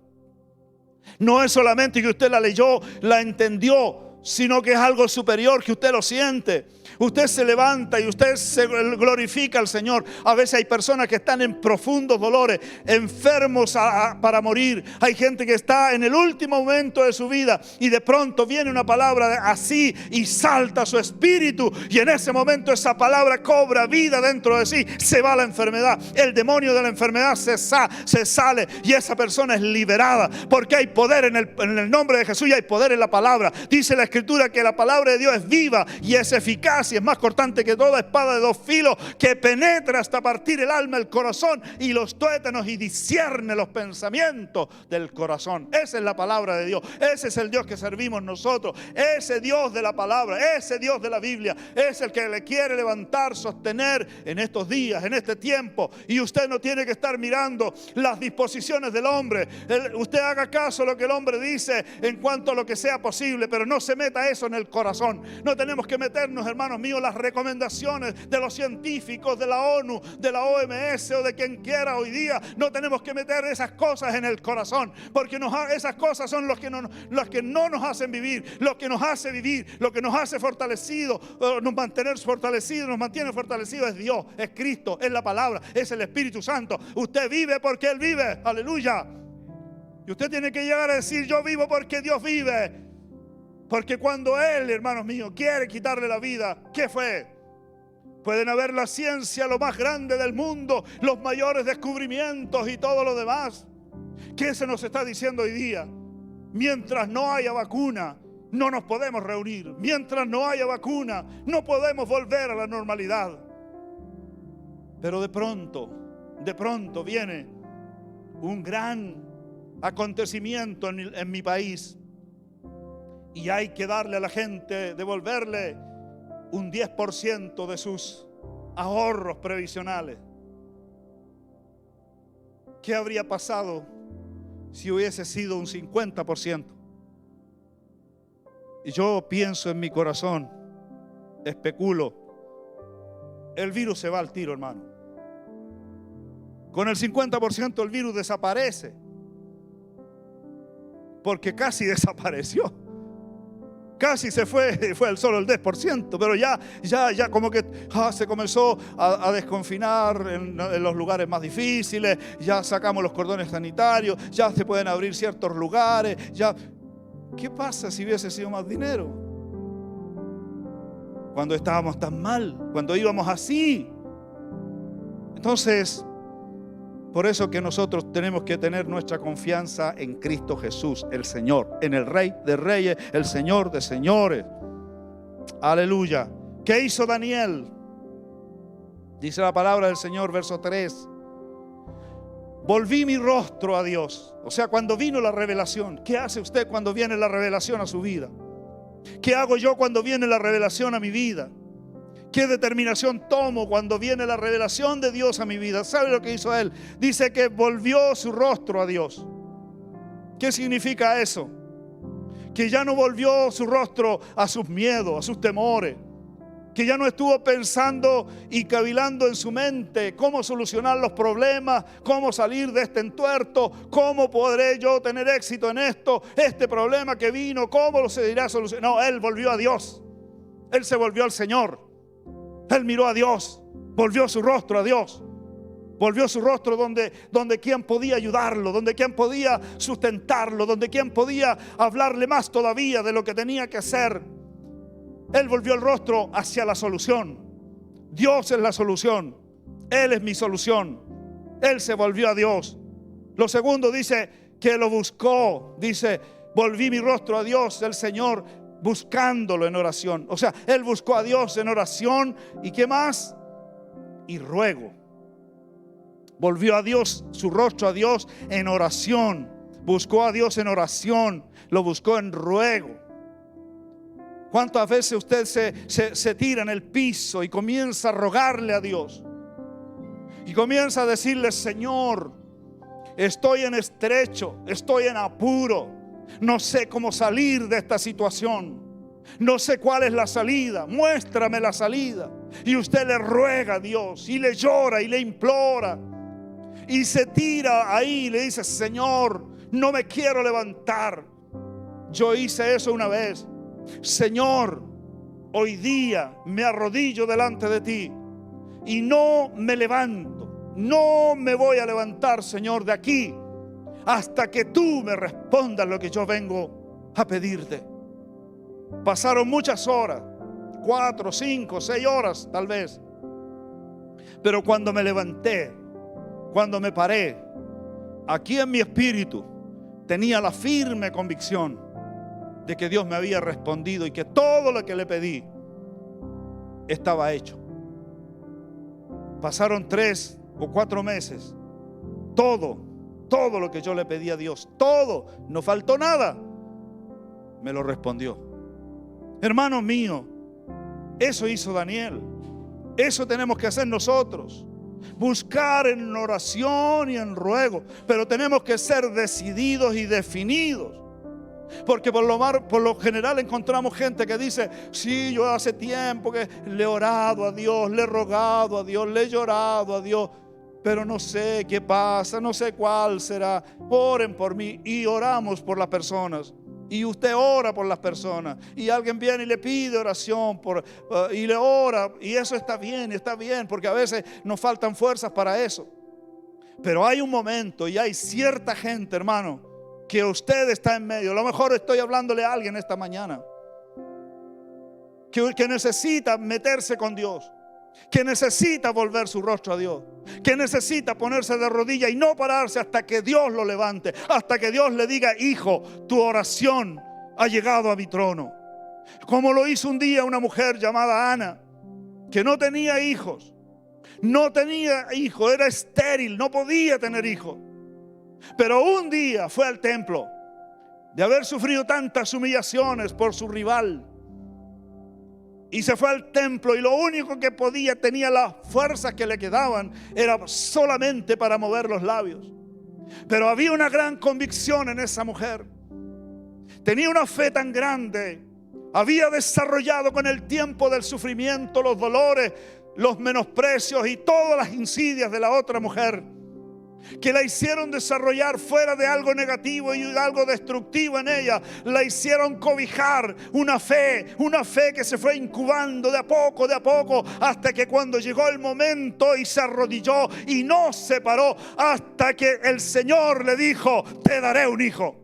No es solamente que usted la leyó, la entendió, sino que es algo superior, que usted lo siente. Usted se levanta y usted se glorifica al Señor. A veces hay personas que están en profundos dolores, enfermos para morir. Hay gente que está en el último momento de su vida y de pronto viene una palabra así y salta su espíritu, y en ese momento esa palabra cobra vida dentro de sí. Se va la enfermedad, el demonio de la enfermedad se sale y esa persona es liberada, porque hay poder en el nombre de Jesús y hay poder en la palabra. Dice la Escritura que la palabra de Dios es viva y es eficaz y es más cortante que toda espada de dos filos, que penetra hasta partir el alma, el corazón y los tuétanos, y discierne los pensamientos del corazón. Esa es la palabra de Dios. Ese es el Dios que servimos nosotros. Ese Dios de la palabra, ese Dios de la Biblia es el que le quiere levantar, sostener en estos días, en este tiempo. Y usted no tiene que estar mirando las disposiciones del hombre. Usted haga caso a lo que el hombre dice en cuanto a lo que sea posible, pero no se meta eso en el corazón. No tenemos que meternos, hermanos míos, las recomendaciones de los científicos, de la ONU, de la OMS o de quien quiera hoy día. No tenemos que meter esas cosas en el corazón, porque esas cosas son los que no nos hacen vivir. Lo que nos hace vivir, lo que nos hace fortalecidos, nos mantiene fortalecidos es Dios, es Cristo, es la palabra, es el Espíritu Santo. Usted vive porque Él vive, aleluya. Y usted tiene que llegar a decir: yo vivo porque Dios vive. Porque cuando Él, hermanos míos, quiere quitarle la vida, ¿qué fue? Pueden haber la ciencia, lo más grande del mundo, los mayores descubrimientos y todo lo demás. ¿Qué se nos está diciendo hoy día? Mientras no haya vacuna, no nos podemos reunir. Mientras no haya vacuna, no podemos volver a la normalidad. Pero de pronto viene un gran acontecimiento en mi país. Y hay que darle a la gente, devolverle un 10% de sus ahorros previsionales. ¿Qué habría pasado si hubiese sido un 50%? Y yo pienso en mi corazón, especulo, el virus se va al tiro, hermano. Con el 50% el virus desaparece, porque casi desapareció. Casi se fue solo el 10%, pero ya como que se comenzó a desconfinar en los lugares más difíciles, ya sacamos los cordones sanitarios, ya se pueden abrir ciertos lugares, ya. ¿Qué pasa si hubiese sido más dinero? Cuando estábamos tan mal, cuando íbamos así. Entonces, por eso que nosotros tenemos que tener nuestra confianza en Cristo Jesús, el Señor, en el Rey de Reyes, el Señor de Señores. Aleluya. ¿Qué hizo Daniel? Dice la palabra del Señor, verso 3. Volví mi rostro a Dios. O sea, cuando vino la revelación. ¿Qué hace usted cuando viene la revelación a su vida? ¿Qué hago yo cuando viene la revelación a mi vida? ¿Qué determinación tomo cuando viene la revelación de Dios a mi vida? ¿Sabe lo que hizo él? Dice que volvió su rostro a Dios. ¿Qué significa eso? Que ya no volvió su rostro a sus miedos, a sus temores. Que ya no estuvo pensando y cavilando en su mente cómo solucionar los problemas, cómo salir de este entuerto, cómo podré yo tener éxito en esto, este problema que vino, cómo lo se dirá solucionar. No, él volvió a Dios. Él se volvió al Señor. Él miró a Dios, volvió su rostro a Dios. Volvió su rostro donde quien podía ayudarlo, donde quien podía sustentarlo, donde quien podía hablarle más todavía de lo que tenía que hacer. Él volvió el rostro hacia la solución. Dios es la solución. Él es mi solución. Él se volvió a Dios. Lo segundo dice que lo buscó. Dice, volví mi rostro a Dios, el Señor, buscándolo en oración. O sea, él buscó a Dios en oración. ¿Y qué más? Y ruego. Volvió a Dios, su rostro a Dios en oración. Buscó a Dios en oración. Lo buscó en ruego. ¿Cuántas veces usted se tira en el piso y comienza a rogarle a Dios? Y comienza a decirle, Señor, estoy en estrecho, estoy en apuro, no sé cómo salir de esta situación, no sé cuál es la salida, muéstrame la salida. Y usted le ruega a Dios y le llora y le implora y se tira ahí y le dice, Señor, no me quiero levantar. Yo hice eso una vez. Señor, hoy día me arrodillo delante de ti y no me levanto, no me voy a levantar, Señor, de aquí hasta que tú me respondas lo que yo vengo a pedirte. Pasaron muchas horas, 4, 5, 6 horas tal vez, pero cuando me levanté, cuando me paré, aquí en mi espíritu tenía la firme convicción de que Dios me había respondido y que todo lo que le pedí estaba hecho. Pasaron 3 o 4 meses. Todo lo que yo le pedí a Dios, todo, no faltó nada, me lo respondió. Hermanos míos, eso hizo Daniel. Eso tenemos que hacer nosotros. Buscar en oración y en ruego, pero tenemos que ser decididos y definidos. Porque por lo general encontramos gente que dice, sí, yo hace tiempo que le he orado a Dios, le he rogado a Dios, le he llorado a Dios, pero no sé qué pasa, no sé cuál será. Oren por mí. Y oramos por las personas. Y usted ora por las personas. Y alguien viene y le pide oración y le ora. Y eso está bien, porque a veces nos faltan fuerzas para eso. Pero hay un momento y hay cierta gente, hermano, que usted está en medio. A lo mejor estoy hablándole a alguien esta mañana que necesita meterse con Dios, que necesita volver su rostro a Dios, que necesita ponerse de rodillas y no pararse hasta que Dios lo levante, hasta que Dios le diga, hijo, tu oración ha llegado a mi trono. Como lo hizo un día una mujer llamada Ana, que no tenía hijos, era estéril, no podía tener hijos. Pero un día fue al templo, de haber sufrido tantas humillaciones por su rival, y se fue al templo y lo único que podía, tenía las fuerzas que le quedaban, era solamente para mover los labios. Pero había una gran convicción en esa mujer. Tenía una fe tan grande. Había desarrollado con el tiempo del sufrimiento, los dolores, los menosprecios y todas las insidias de la otra mujer, que la hicieron desarrollar fuera de algo negativo y algo destructivo en ella. La hicieron cobijar una fe que se fue incubando de a poco, hasta que cuando llegó el momento y se arrodilló y no se paró, hasta que el Señor le dijo, te daré un hijo.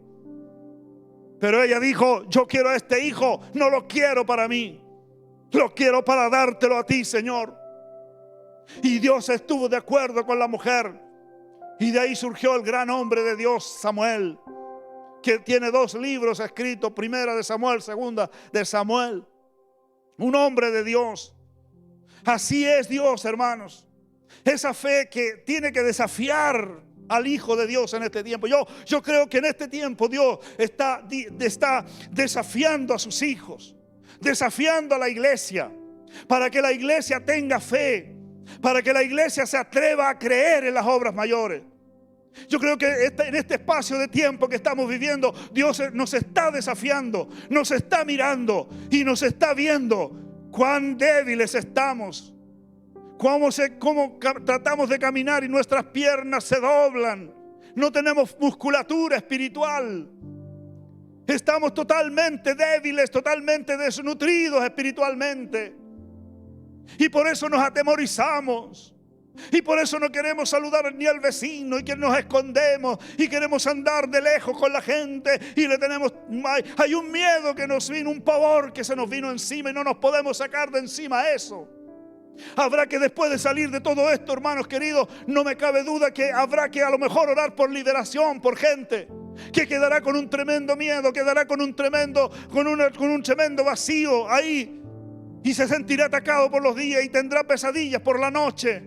Pero ella dijo, yo quiero a este hijo, no lo quiero para mí, lo quiero para dártelo a ti, Señor. Y Dios estuvo de acuerdo con la mujer. Y de ahí surgió el gran hombre de Dios, Samuel, que tiene 2 libros escritos, primera de Samuel, segunda de Samuel. Un hombre de Dios. Así es Dios, hermanos. Esa fe que tiene que desafiar al Hijo de Dios en este tiempo. Yo creo que en este tiempo Dios está desafiando a sus hijos, desafiando a la iglesia, para que la iglesia tenga fe, para que la iglesia se atreva a creer en las obras mayores. Yo creo que en este espacio de tiempo que estamos viviendo, Dios nos está desafiando, nos está mirando y nos está viendo cuán débiles estamos. Cómo tratamos de caminar y nuestras piernas se doblan. No tenemos musculatura espiritual. Estamos totalmente débiles, totalmente desnutridos espiritualmente. Y por eso nos atemorizamos. Y por eso no queremos saludar ni al vecino, y que nos escondemos y queremos andar de lejos con la gente, y hay un miedo que nos vino, un pavor que se nos vino encima, y no nos podemos sacar de encima eso. Habrá que, después de salir de todo esto, hermanos queridos, no me cabe duda que habrá que a lo mejor orar por liberación, por gente que quedará con un tremendo miedo, quedará con un tremendo vacío ahí, y se sentirá atacado por los días y tendrá pesadillas por la noche.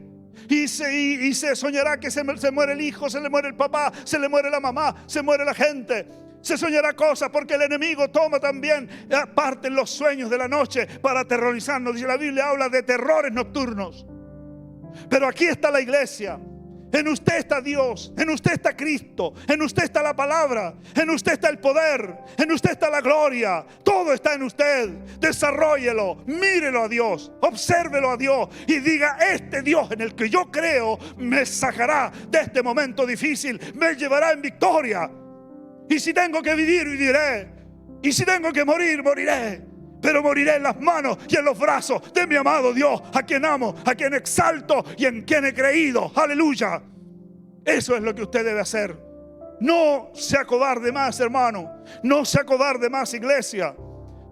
Y se soñará que se muere el hijo, se le muere el papá, se le muere la mamá, se muere la gente. Se soñará cosas porque el enemigo toma también parte en los sueños de la noche para aterrorizarnos. Y la Biblia habla de terrores nocturnos. Pero aquí está la iglesia. En usted está Dios, en usted está Cristo, en usted está la palabra, en usted está el poder, en usted está la gloria. Todo está en usted. Desarróllelo, mírelo a Dios, obsérvelo a Dios y diga: este Dios en el que yo creo me sacará de este momento difícil, me llevará en victoria. Y si tengo que vivir, viviré. Y si tengo que morir, moriré. Pero moriré en las manos y en los brazos de mi amado Dios, a quien amo, a quien exalto y en quien he creído. Aleluya. Eso es lo que usted debe hacer. No se acobarde más, hermano. No se acobarde más, iglesia.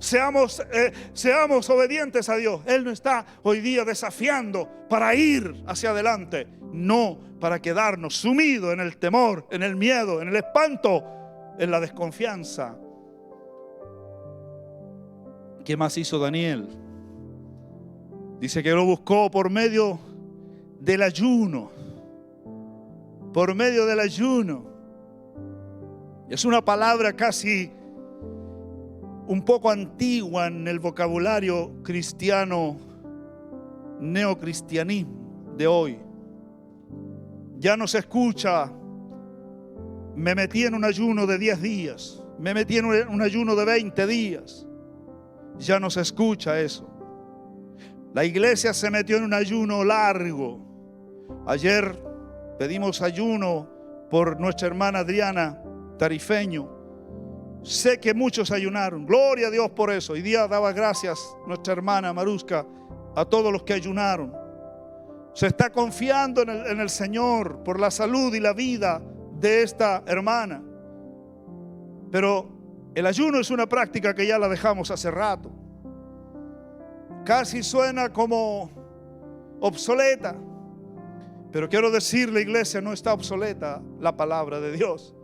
Seamos obedientes a Dios. Él nos está hoy día desafiando para ir hacia adelante, no para quedarnos sumidos en el temor, en el miedo, en el espanto, en la desconfianza. ¿Qué más hizo Daniel? Dice que lo buscó por medio del ayuno. Por medio del ayuno. Es una palabra casi un poco antigua en el vocabulario cristiano, neocristianismo de hoy. Ya no se escucha: me metí en un ayuno de 10 días, me metí en un ayuno de 20 días. Ya no se escucha eso. La iglesia se metió en un ayuno largo. Ayer pedimos ayuno por nuestra hermana Adriana Tarifeño. Sé que muchos ayunaron. Gloria a Dios por eso. Hoy día daba gracias nuestra hermana Maruska a todos los que ayunaron. Se está confiando en el Señor por la salud y la vida de esta hermana. Pero el ayuno es una práctica que ya la dejamos hace rato. Casi suena como obsoleta. Pero quiero decirle, iglesia, no está obsoleta la palabra de Dios.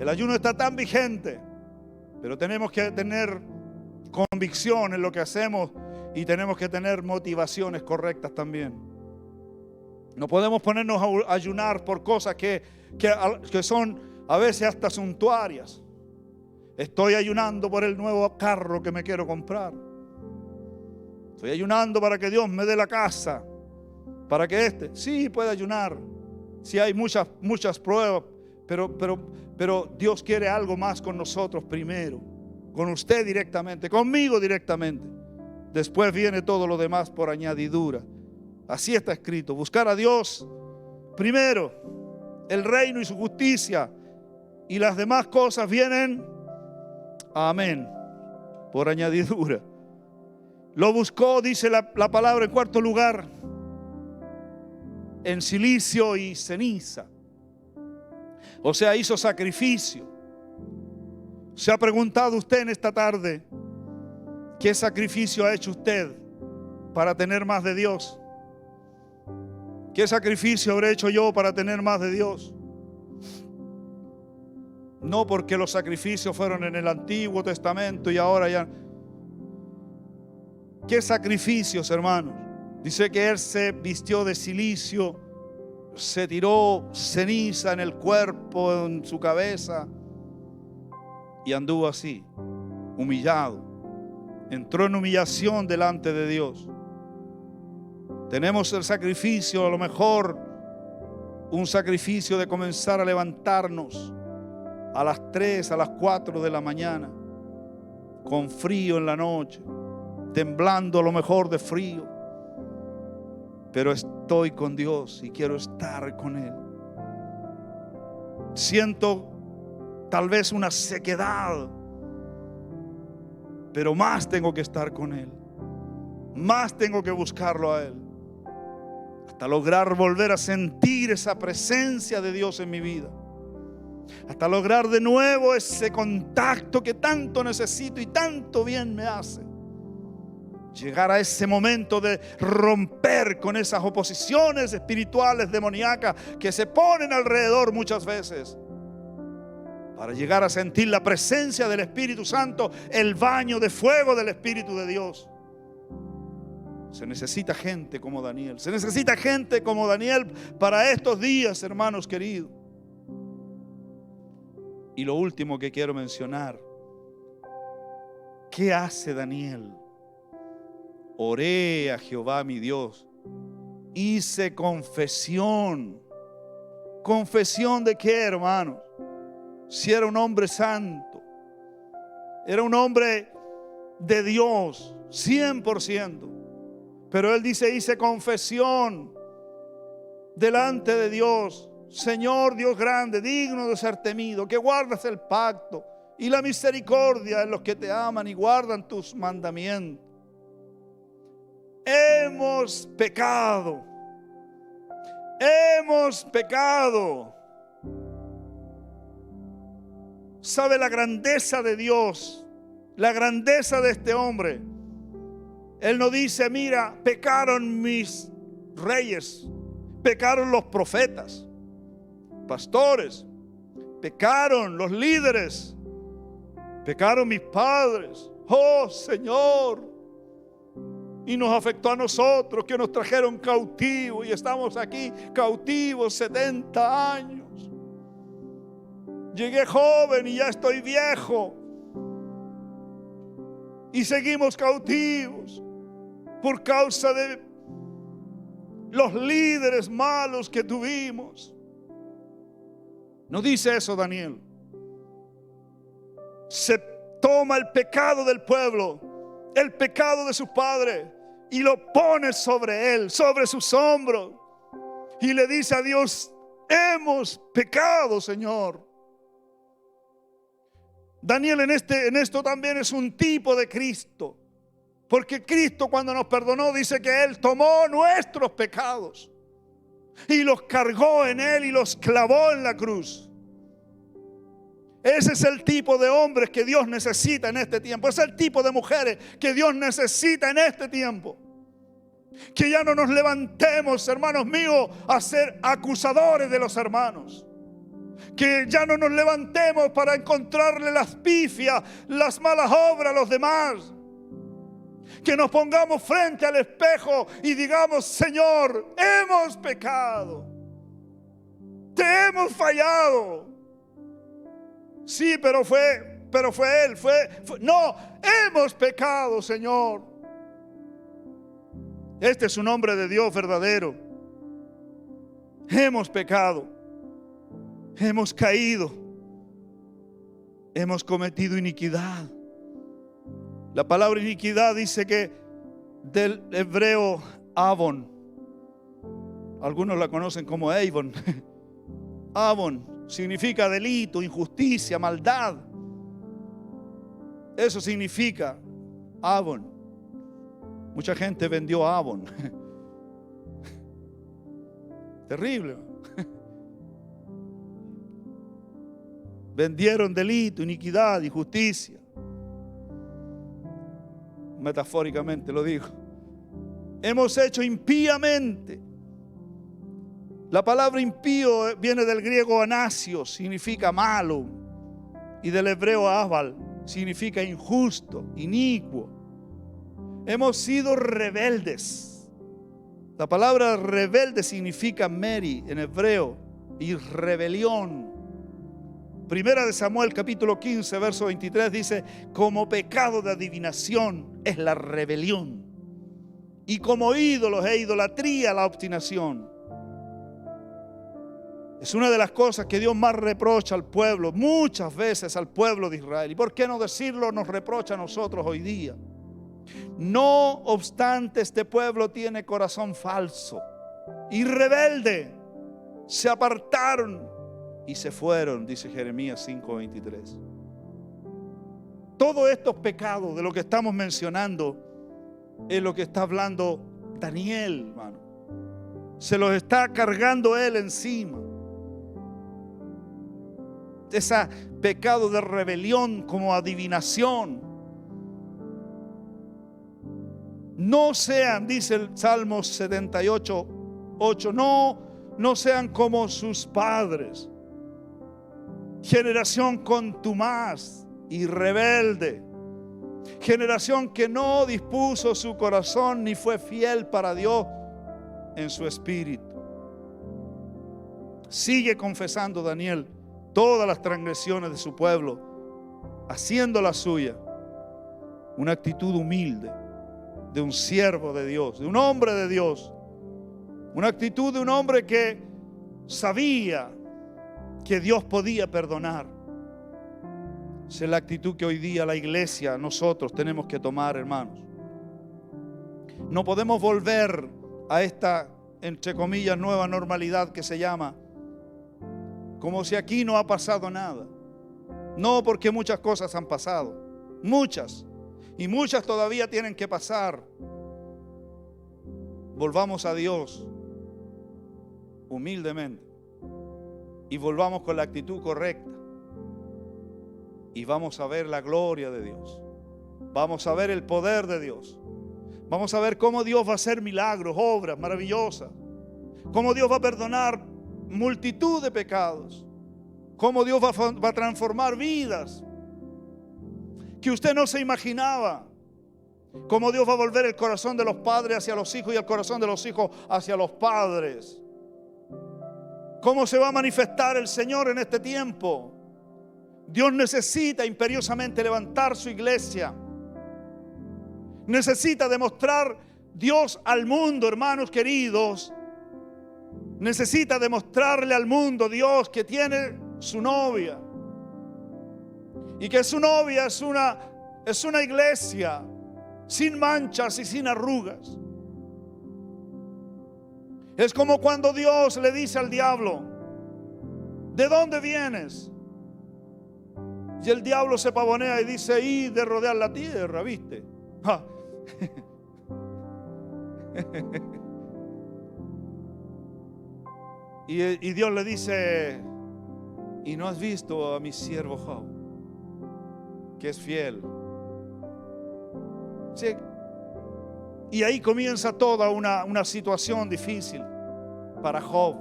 El ayuno está tan vigente. Pero tenemos que tener convicción en lo que hacemos y tenemos que tener motivaciones correctas también. No podemos ponernos a ayunar por cosas que son a veces hasta suntuarias. Estoy ayunando por el nuevo carro que me quiero comprar. Estoy ayunando para que Dios me dé la casa. Para que sí puede ayunar. Sí hay muchas pruebas. Pero Dios quiere algo más con nosotros primero. Con usted directamente, conmigo directamente. Después viene todo lo demás por añadidura. Así está escrito. Buscar a Dios primero, el reino y su justicia, y las demás cosas vienen, amén, por añadidura. Lo buscó, dice la palabra, en cuarto lugar, en silicio y ceniza. O sea, hizo sacrificio. ¿Se ha preguntado usted en esta tarde qué sacrificio ha hecho usted para tener más de Dios? ¿Qué sacrificio habré hecho yo para tener más de Dios? No porque los sacrificios fueron en el Antiguo Testamento y ahora ya. ¿Qué sacrificios, hermanos? Dice que Él se vistió de silicio se tiró ceniza en el cuerpo, en su cabeza, y anduvo así, humillado. Entró en humillación delante de Dios. Tenemos el sacrificio, a lo mejor un sacrificio de comenzar a levantarnos a las 3, a las 4 de la mañana, con frío en la noche, temblando a lo mejor de frío, pero estoy con Dios y quiero estar con Él. Siento tal vez una sequedad, pero más tengo que estar con Él, más tengo que buscarlo a Él, hasta lograr volver a sentir esa presencia de Dios en mi vida, hasta lograr de nuevo ese contacto que tanto necesito y tanto bien me hace. Llegar a ese momento de romper con esas oposiciones espirituales demoníacas que se ponen alrededor muchas veces, para llegar a sentir la presencia del Espíritu Santo, el baño de fuego del Espíritu de Dios. Se necesita gente como Daniel. Se necesita gente como Daniel para estos días, hermanos queridos. Y lo último que quiero mencionar: ¿qué hace Daniel? Oré a Jehová mi Dios, hice confesión. ¿Confesión de qué, hermanos? Si era un hombre santo, era un hombre de Dios 100%, pero él dice: hice confesión delante de Dios. Señor Dios grande, digno de ser temido, que guardas el pacto y la misericordia en los que te aman y guardan tus mandamientos. Hemos pecado. Hemos pecado. ¿Sabe la grandeza de Dios? La grandeza de este hombre. Él no dice: mira, pecaron mis reyes, pecaron los profetas, pastores, pecaron los líderes, pecaron mis padres. Oh Señor, y nos afectó a nosotros, que nos trajeron cautivos y estamos aquí cautivos 70 años. Llegué joven y ya estoy viejo y seguimos cautivos por causa de los líderes malos que tuvimos. No dice eso Daniel. Se toma el pecado del pueblo, el pecado de sus padres, y lo pone sobre él, sobre sus hombros, y le dice a Dios: hemos pecado, Señor. Daniel en esto también es un tipo de Cristo, porque Cristo, cuando nos perdonó, dice que Él tomó nuestros pecados y los cargó en Él y los clavó en la cruz. Ese es el tipo de hombres que Dios necesita en este tiempo. Ese es el tipo de mujeres que Dios necesita en este tiempo. Que ya no nos levantemos, hermanos míos, a ser acusadores de los hermanos. Que ya no nos levantemos para encontrarle las pifias, las malas obras a los demás. Que nos pongamos frente al espejo y digamos: Señor, hemos pecado, te hemos fallado. Sí, pero fue él, no, hemos pecado, Señor. Este es un hombre de Dios verdadero. Hemos pecado, hemos caído, hemos cometido iniquidad. La palabra iniquidad dice que del hebreo avon, algunos la conocen como Avon. Avon significa delito, injusticia, maldad. Eso significa Avon. Mucha gente vendió Avon. Terrible. Vendieron delito, iniquidad, injusticia. Metafóricamente lo digo. Hemos hecho impíamente. La palabra impío viene del griego anasio, significa malo, y del hebreo aval, significa injusto, inicuo. Hemos sido rebeldes. La palabra rebelde significa meri en hebreo y rebelión. Primera de Samuel capítulo 15 verso 23 dice: como pecado de adivinación es la rebelión, y como ídolos e idolatría la obstinación. Es una de las cosas que Dios más reprocha al pueblo, muchas veces al pueblo de Israel. ¿Y por qué no decirlo? Nos reprocha a nosotros hoy día. No obstante, este pueblo tiene corazón falso y rebelde. Se apartaron y se fueron, dice Jeremías 5:23. Todos estos pecados de lo que estamos mencionando es lo que está hablando Daniel, hermano. Se los está cargando él encima. Ese pecado de rebelión como adivinación. No sean, dice el Salmo 78:8, no sean como sus padres, generación contumaz y rebelde, generación que no dispuso su corazón ni fue fiel para Dios en su espíritu. Sigue confesando Daniel todas las transgresiones de su pueblo, haciendo la suya. Una actitud humilde de un siervo de Dios, de un hombre de Dios. Una actitud de un hombre que sabía que Dios podía perdonar. Esa es la actitud que hoy día la iglesia, nosotros tenemos que tomar, hermanos. No podemos volver a esta, entre comillas, nueva normalidad que se llama, como si aquí no ha pasado nada. No, porque muchas cosas han pasado, muchas, y muchas todavía tienen que pasar. Volvamos a Dios humildemente y volvamos con la actitud correcta, y vamos a ver la gloria de Dios, vamos a ver el poder de Dios, vamos a ver cómo Dios va a hacer milagros, obras maravillosas, cómo Dios va a perdonar multitud de pecados, cómo Dios va a transformar vidas que usted no se imaginaba, cómo Dios va a volver el corazón de los padres hacia los hijos y el corazón de los hijos hacia los padres. ¿Cómo se va a manifestar el Señor en este tiempo? Dios necesita imperiosamente levantar su iglesia. Necesita demostrar Dios al mundo, hermanos queridos. Necesita demostrarle al mundo Dios que tiene su novia. Y que su novia es una iglesia sin manchas y sin arrugas. Es como cuando Dios le dice al diablo: ¿de dónde vienes? Y el diablo se pavonea y dice: y de rodear la tierra, ¿viste? Ja. Y Dios le dice: ¿y no has visto a mi siervo Job, que es fiel? Sí. Y ahí comienza toda una situación difícil para Job.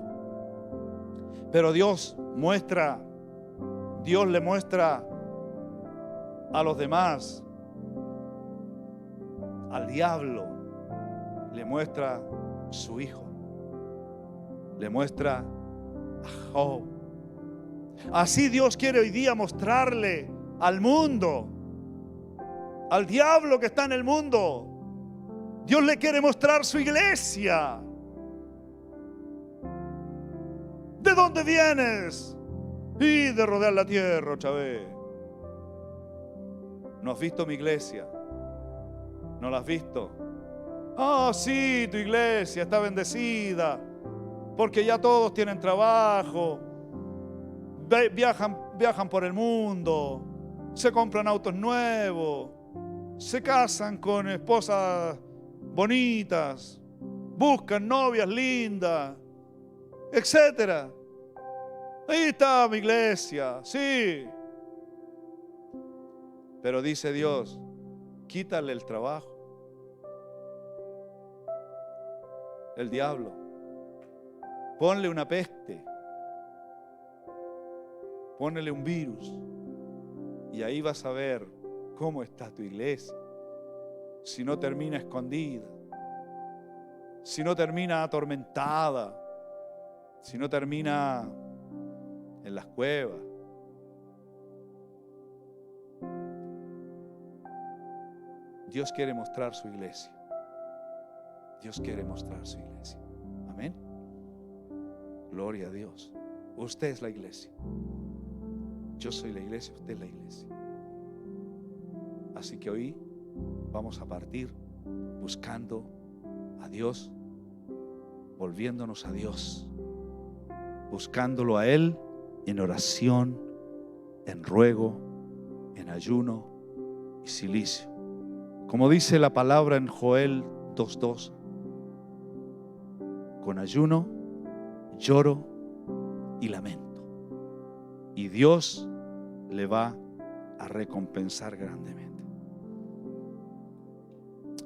Pero Dios le muestra a los demás, al diablo, le muestra su hijo, le muestra a Job. Así Dios quiere hoy día mostrarle al mundo, al diablo que está en el mundo. Dios le quiere mostrar su iglesia. ¿De dónde vienes? Y de rodear la tierra otra vez. ¿No has visto mi iglesia? ¿No la has visto? Ah, sí, tu iglesia está bendecida, porque ya todos tienen trabajo, viajan por el mundo, se compran autos nuevos, se casan con esposas bonitas, buscan novias lindas, etcétera. Ahí está mi iglesia, sí. Pero dice Dios: quítale el trabajo. El diablo, ponle una peste, ponle un virus, y ahí vas a ver cómo está tu iglesia, si no termina escondida. si no termina atormentada, si no termina en las cuevas. Dios quiere mostrar su iglesia. Dios quiere mostrar su iglesia. Amén. Gloria a Dios. Usted es la iglesia. Yo soy la iglesia, usted es la iglesia. Así que hoy vamos a partir buscando a Dios, volviéndonos a Dios, buscándolo a Él en oración, en ruego, en ayuno y cilicio. Como dice la palabra en Joel 2:2, con ayuno, lloro y lamento. Y Dios le va a recompensar grandemente.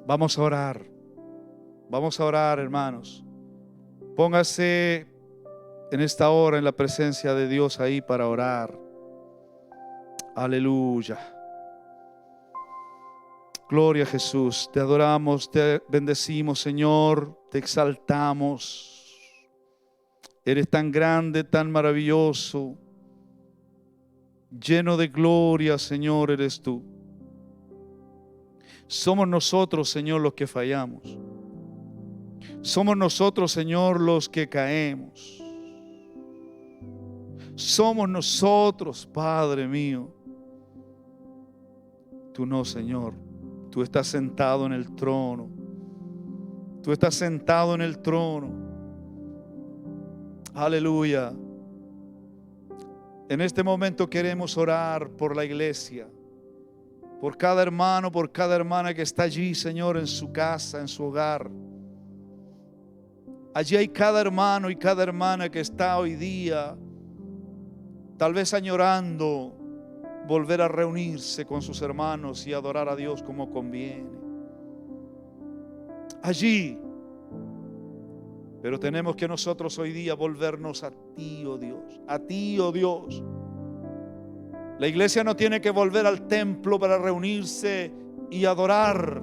Vamos a orar, hermanos. Póngase en esta hora en la presencia de Dios ahí para orar. Aleluya. Gloria a Jesús. Te adoramos, te bendecimos, Señor. Te exaltamos. Eres tan grande, tan maravilloso. Lleno de gloria, Señor, eres tú. Somos nosotros, Señor, los que fallamos. Somos nosotros, Señor, los que caemos. Somos nosotros, Padre mío. Tú no, Señor. Tú estás sentado en el trono. Tú estás sentado en el trono. Aleluya. En este momento queremos orar por la iglesia, por cada hermano, por cada hermana que está allí, Señor, en su casa, en su hogar. Allí hay cada hermano y cada hermana que está hoy día, tal vez añorando volver a reunirse con sus hermanos y adorar a Dios como conviene. Allí. Pero tenemos que nosotros hoy día volvernos a ti, oh Dios. A ti, oh Dios. La iglesia no tiene que volver al templo para reunirse y adorar.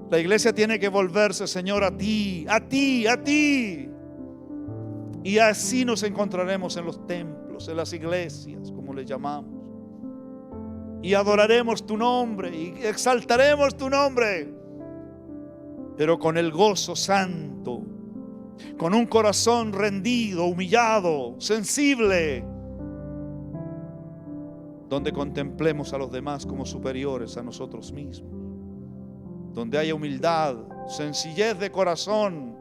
La iglesia tiene que volverse, Señor, a ti, a ti, a ti. Y así nos encontraremos en los templos, en las iglesias, como le llamamos. Y adoraremos tu nombre y exaltaremos tu nombre. Pero con el gozo santo, con un corazón rendido, humillado, sensible, donde contemplemos a los demás como superiores a nosotros mismos, donde haya humildad, sencillez de corazón,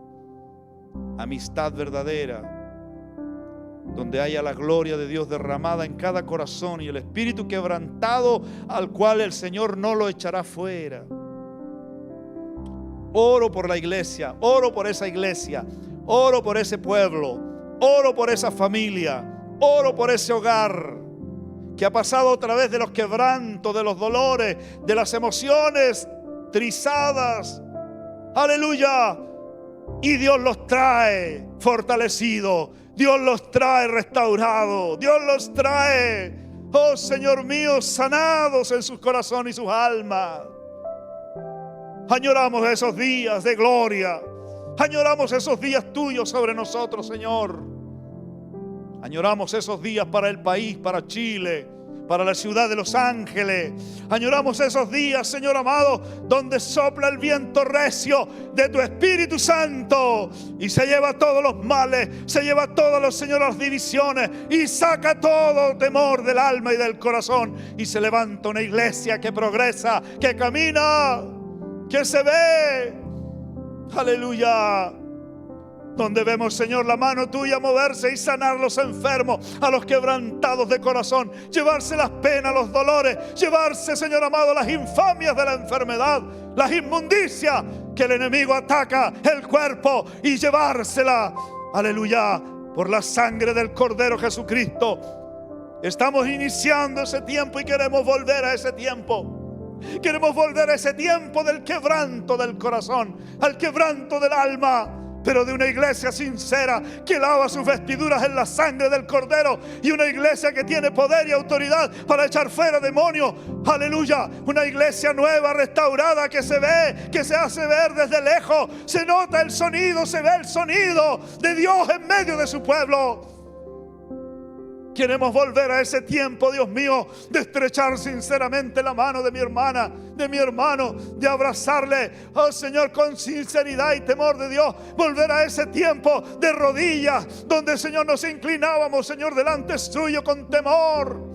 amistad verdadera, donde haya la gloria de Dios derramada en cada corazón y el espíritu quebrantado al cual el Señor no lo echará fuera. Oro por la iglesia, oro por esa iglesia, oro por ese pueblo, oro por esa familia, oro por ese hogar que ha pasado a través de los quebrantos, de los dolores, de las emociones trizadas. Aleluya. Y Dios los trae fortalecidos, Dios los trae restaurados, Dios los trae, oh Señor mío, sanados en sus corazones y sus almas. Añoramos esos días de gloria. Añoramos esos días tuyos sobre nosotros, Señor. Añoramos esos días para el país, para Chile, para la ciudad de Los Ángeles. Añoramos esos días, Señor amado, donde sopla el viento recio de tu Espíritu Santo y se lleva todos los males, se lleva todas las divisiones y saca todo temor del alma y del corazón. Y se levanta una iglesia que progresa, que camina, que se ve, aleluya, donde vemos, Señor, la mano tuya moverse y sanar los enfermos, a los quebrantados de corazón, llevarse las penas, los dolores, llevarse, Señor amado, las infamias de la enfermedad, las inmundicias que el enemigo ataca el cuerpo y llevársela, aleluya, por la sangre del Cordero Jesucristo. Estamos iniciando ese tiempo y queremos volver a ese tiempo. Queremos volver a ese tiempo del quebranto del corazón, al quebranto del alma. pero de una iglesia sincera que lava sus vestiduras en la sangre del Cordero, y una iglesia que tiene poder y autoridad para echar fuera demonios. Aleluya, una iglesia nueva, restaurada, que se ve, que se hace ver desde lejos, se nota el sonido, se ve el sonido de Dios en medio de su pueblo. Queremos volver a ese tiempo, Dios mío, de estrechar sinceramente la mano de mi hermana, de mi hermano, de abrazarle, oh Señor, con sinceridad y temor de Dios. Volver a ese tiempo de rodillas, donde, Señor, nos inclinábamos, Señor, delante suyo con temor.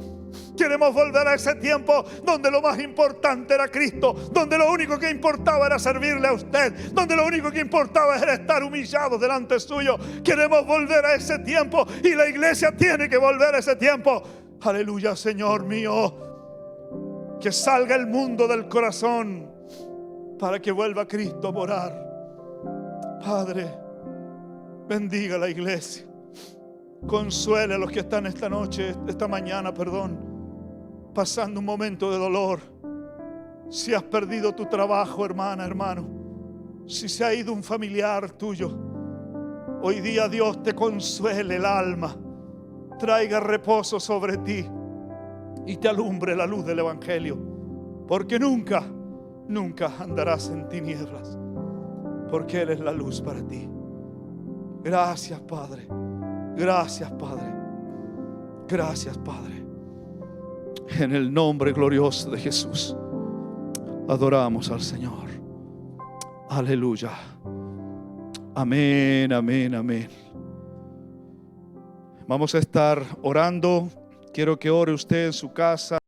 Queremos volver a ese tiempo donde lo más importante era Cristo, donde lo único que importaba era servirle a usted, donde lo único que importaba era estar humillados delante suyo. Queremos volver a ese tiempo, y la iglesia tiene que volver a ese tiempo. Aleluya, Señor mío. Que salga el mundo del corazón para que vuelva Cristo a morar. Padre, bendiga la iglesia. Consuele a los que están esta noche, esta mañana, pasando un momento de dolor. Si has perdido tu trabajo, hermana, hermano, si se ha ido un familiar tuyo, hoy día Dios te consuele el alma, traiga reposo sobre ti y te alumbre la luz del Evangelio, porque nunca, nunca andarás en tinieblas, porque Él es la luz para ti. Gracias, Padre. Gracias, Padre. Gracias, Padre. En el nombre glorioso de Jesús, adoramos al Señor. Aleluya. Amén, amén, amén. Vamos a estar orando. Quiero que ore usted en su casa.